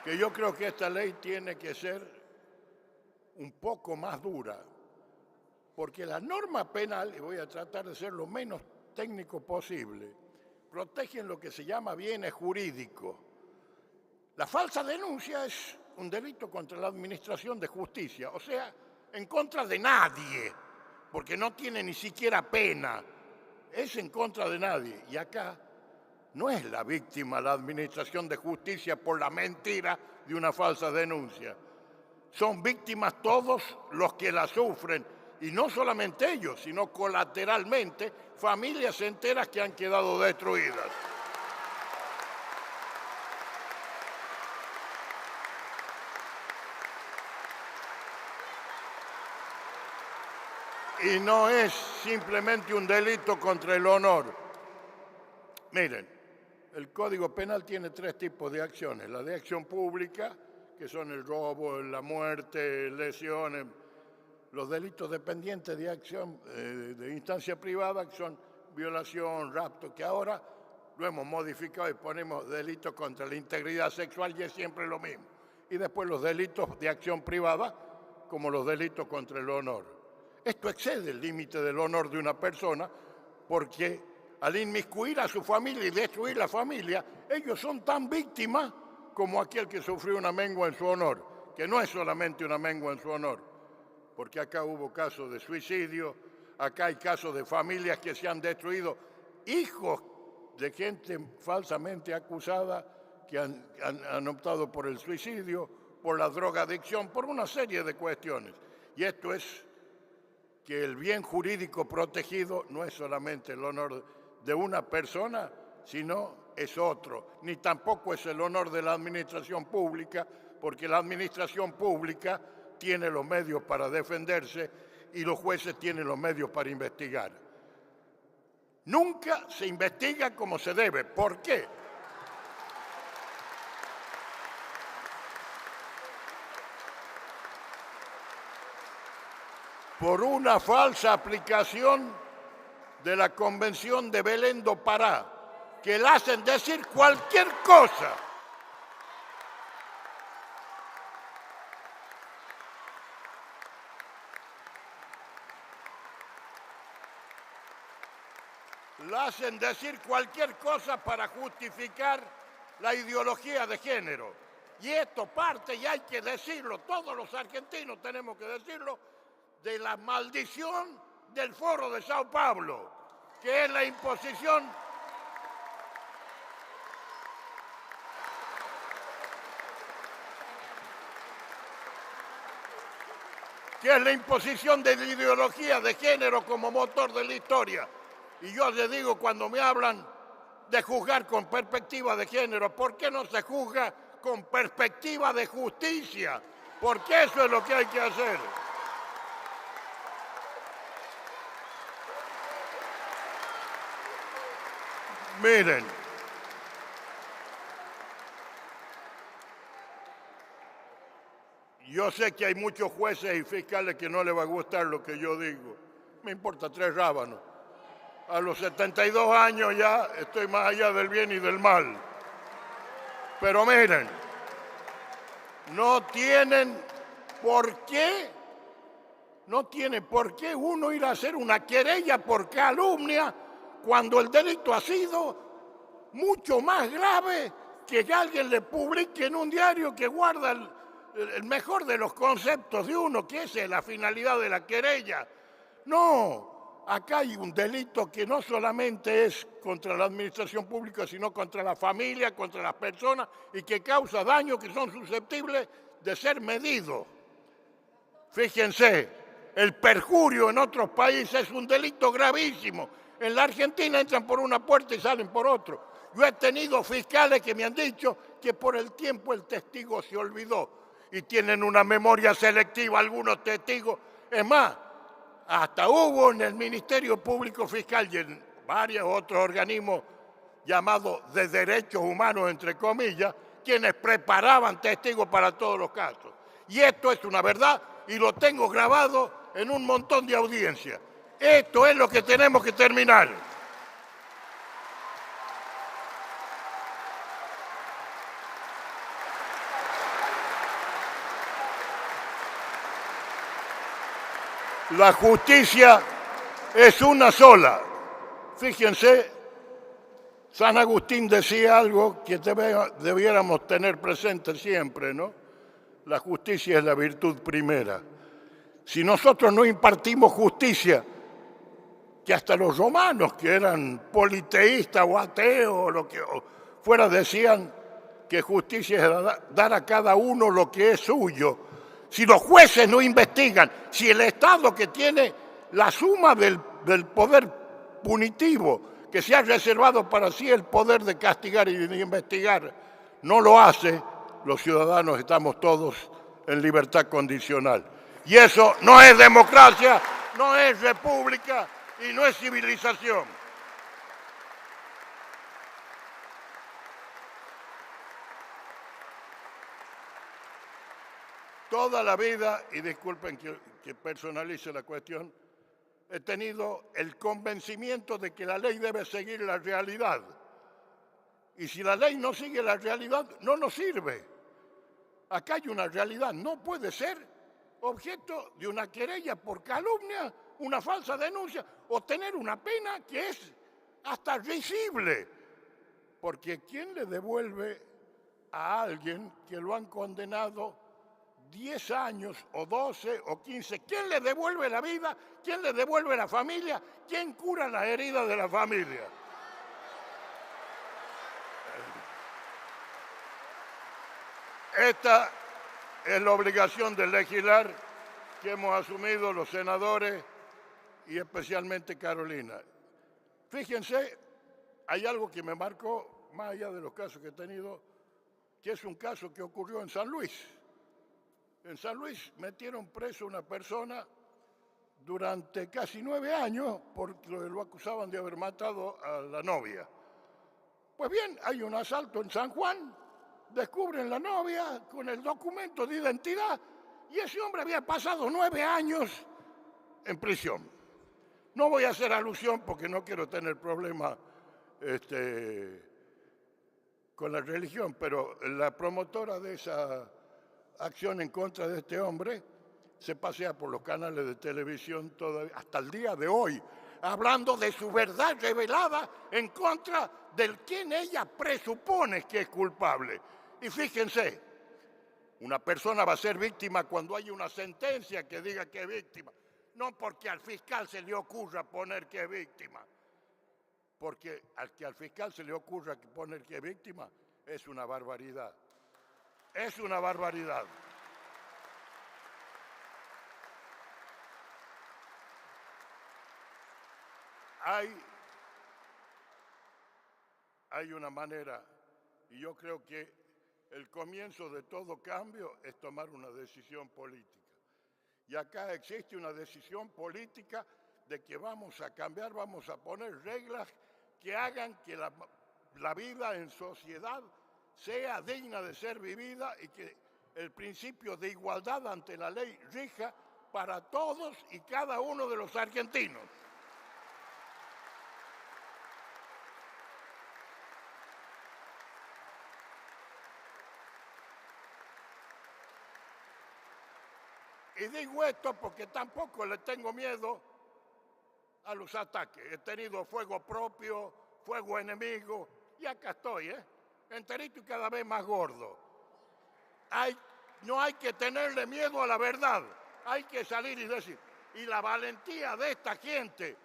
que yo creo que esta ley tiene que ser un poco más dura, porque la norma penal, y voy a tratar de ser lo menos técnico posible, protegen lo que se llama bienes jurídicos. La falsa denuncia es un delito contra la administración de justicia, o sea, en contra de nadie, porque no tiene ni siquiera pena, es en contra de nadie. Y acá no es la víctima la administración de justicia por la mentira de una falsa denuncia. Son víctimas todos los que la sufren. Y no solamente ellos, sino colateralmente familias enteras que han quedado destruidas. Y no es simplemente un delito contra el honor. Miren, el Código Penal tiene 3 tipos de acciones. La de acción pública, que son el robo, la muerte, lesiones. Los delitos dependientes de acción de instancia privada, que son violación, rapto, que ahora lo hemos modificado y ponemos delitos contra la integridad sexual y es siempre lo mismo. Y después los delitos de acción privada, como los delitos contra el honor. Esto excede el límite del honor de una persona porque al inmiscuir a su familia y destruir la familia, ellos son tan víctimas como aquel que sufrió una mengua en su honor, que no es solamente una mengua en su honor. Porque acá hubo casos de suicidio, acá hay casos de familias que se han destruido, hijos de gente falsamente acusada que han optado por el suicidio, por la drogadicción, por una serie de cuestiones. Y esto es que el bien jurídico protegido no es solamente el honor de una persona, sino es otro. Ni tampoco es el honor de la administración pública, porque la administración pública tiene los medios para defenderse y los jueces tienen los medios para investigar. Nunca se investiga como se debe. ¿Por qué? Por una falsa aplicación de la Convención de Belén do Pará, que la hacen decir cualquier cosa. La hacen decir cualquier cosa para justificar la ideología de género. Y esto parte, y hay que decirlo, todos los argentinos tenemos que decirlo, de la maldición del Foro de Sao Paulo, que es la imposición de la ideología de género como motor de la historia. Y yo les digo, cuando me hablan de juzgar con perspectiva de género, ¿por qué no se juzga con perspectiva de justicia? Porque eso es lo que hay que hacer. Miren, yo sé que hay muchos jueces y fiscales que no les va a gustar lo que yo digo. Me importa 3 rábanos. A los 72 años ya estoy más allá del bien y del mal. Pero miren, no tiene por qué uno ir a hacer una querella por calumnia cuando el delito ha sido mucho más grave que alguien le publique en un diario que guarda el mejor de los conceptos de uno, que esa es la finalidad de la querella. No, acá hay un delito que no solamente es contra la administración pública, sino contra la familia, contra las personas, y que causa daños que son susceptibles de ser medidos. Fíjense, el perjurio en otros países es un delito gravísimo. En la Argentina entran por una puerta y salen por otra. Yo he tenido fiscales que me han dicho que por el tiempo el testigo se olvidó y tienen una memoria selectiva algunos testigos. Es más, hasta hubo en el Ministerio Público Fiscal y en varios otros organismos llamados de derechos humanos, entre comillas, quienes preparaban testigos para todos los casos. Y esto es una verdad y lo tengo grabado en un montón de audiencias. Esto es lo que tenemos que terminar. La justicia es una sola. Fíjense, San Agustín decía algo que debiéramos tener presente siempre, ¿no? La justicia es la virtud primera. Si nosotros no impartimos justicia, que hasta los romanos, que eran politeístas o ateos o lo que fuera, decían que justicia es dar a cada uno lo que es suyo. Si los jueces no investigan, si el Estado, que tiene la suma del poder punitivo, que se ha reservado para sí el poder de castigar y de investigar, no lo hace, los ciudadanos estamos todos en libertad condicional. Y eso no es democracia, no es república y no es civilización. Toda la vida, y disculpen que personalice la cuestión, he tenido el convencimiento de que la ley debe seguir la realidad. Y si la ley no sigue la realidad, no nos sirve. Acá hay una realidad, no puede ser objeto de una querella por calumnia, una falsa denuncia, o tener una pena que es hasta risible. Porque ¿quién le devuelve a alguien que lo han condenado 10 años o 12 o 15? ¿Quién le devuelve la vida? ¿Quién le devuelve la familia? ¿Quién cura las heridas de la familia? Esta es la obligación de legislar que hemos asumido los senadores y especialmente Carolina. Fíjense, hay algo que me marcó, más allá de los casos que he tenido, que es un caso que ocurrió en San Luis. En San Luis metieron preso a una persona durante casi 9 años porque lo acusaban de haber matado a la novia. Pues bien, hay un asalto en San Juan, descubren la novia con el documento de identidad y ese hombre había pasado 9 años en prisión. No voy a hacer alusión porque no quiero tener problemas con la religión, pero la promotora de esa acción en contra de este hombre se pasea por los canales de televisión todavía, hasta el día de hoy, hablando de su verdad revelada en contra del quien ella presupone que es culpable. Y fíjense, una persona va a ser víctima cuando hay una sentencia que diga que es víctima, no porque al fiscal se le ocurra poner que es víctima, porque al fiscal se le ocurra poner que es víctima es una barbaridad. Es una barbaridad. Hay una manera, y yo creo que el comienzo de todo cambio es tomar una decisión política. Y acá existe una decisión política de que vamos a cambiar, vamos a poner reglas que hagan que la vida en sociedad sea digna de ser vivida y que el principio de igualdad ante la ley rija para todos y cada uno de los argentinos. Y digo esto porque tampoco le tengo miedo a los ataques. He tenido fuego propio, fuego enemigo, y acá estoy, enterito y cada vez más gordo. No hay que tenerle miedo a la verdad, hay que salir y decir. Y la valentía de esta gente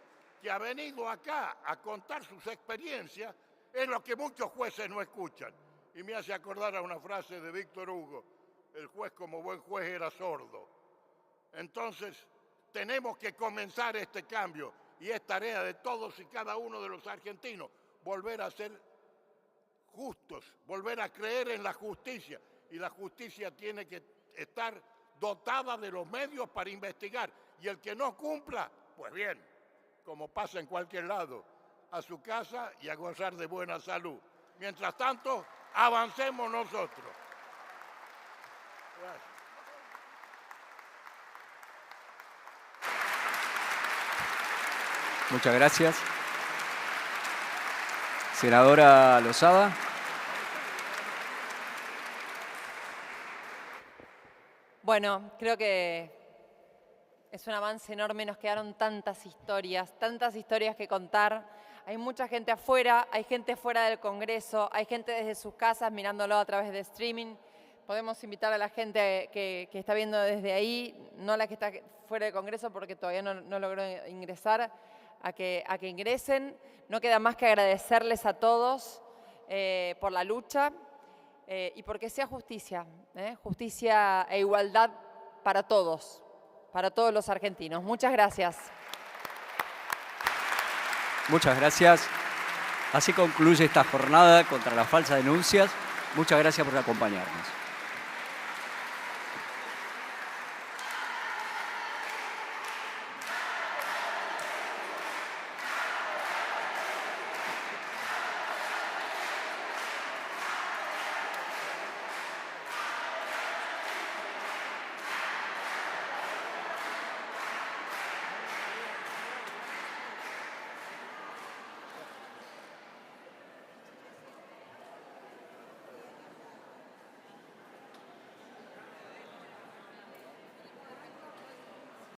que ha venido acá a contar sus experiencias es lo que muchos jueces no escuchan. Y me hace acordar a una frase de Víctor Hugo: el juez como buen juez era sordo. Entonces, tenemos que comenzar este cambio y es tarea de todos y cada uno de los argentinos volver a ser justos, volver a creer en la justicia. Y la justicia tiene que estar dotada de los medios para investigar. Y el que no cumpla, pues bien, como pasa en cualquier lado, a su casa y a gozar de buena salud. Mientras tanto, avancemos nosotros. Gracias. Muchas gracias. Senadora Lozada. Bueno, creo que es un avance enorme. Nos quedaron tantas historias que contar. Hay mucha gente afuera, hay gente fuera del Congreso, hay gente desde sus casas mirándolo a través de streaming. Podemos invitar a la gente que está viendo desde ahí, no la que está fuera del Congreso porque todavía no logró ingresar, a que ingresen. No queda más que agradecerles a todos por la lucha y porque sea justicia, justicia e igualdad para todos los argentinos. Muchas gracias. Muchas gracias. Así concluye esta jornada contra las falsas denuncias. Muchas gracias por acompañarnos.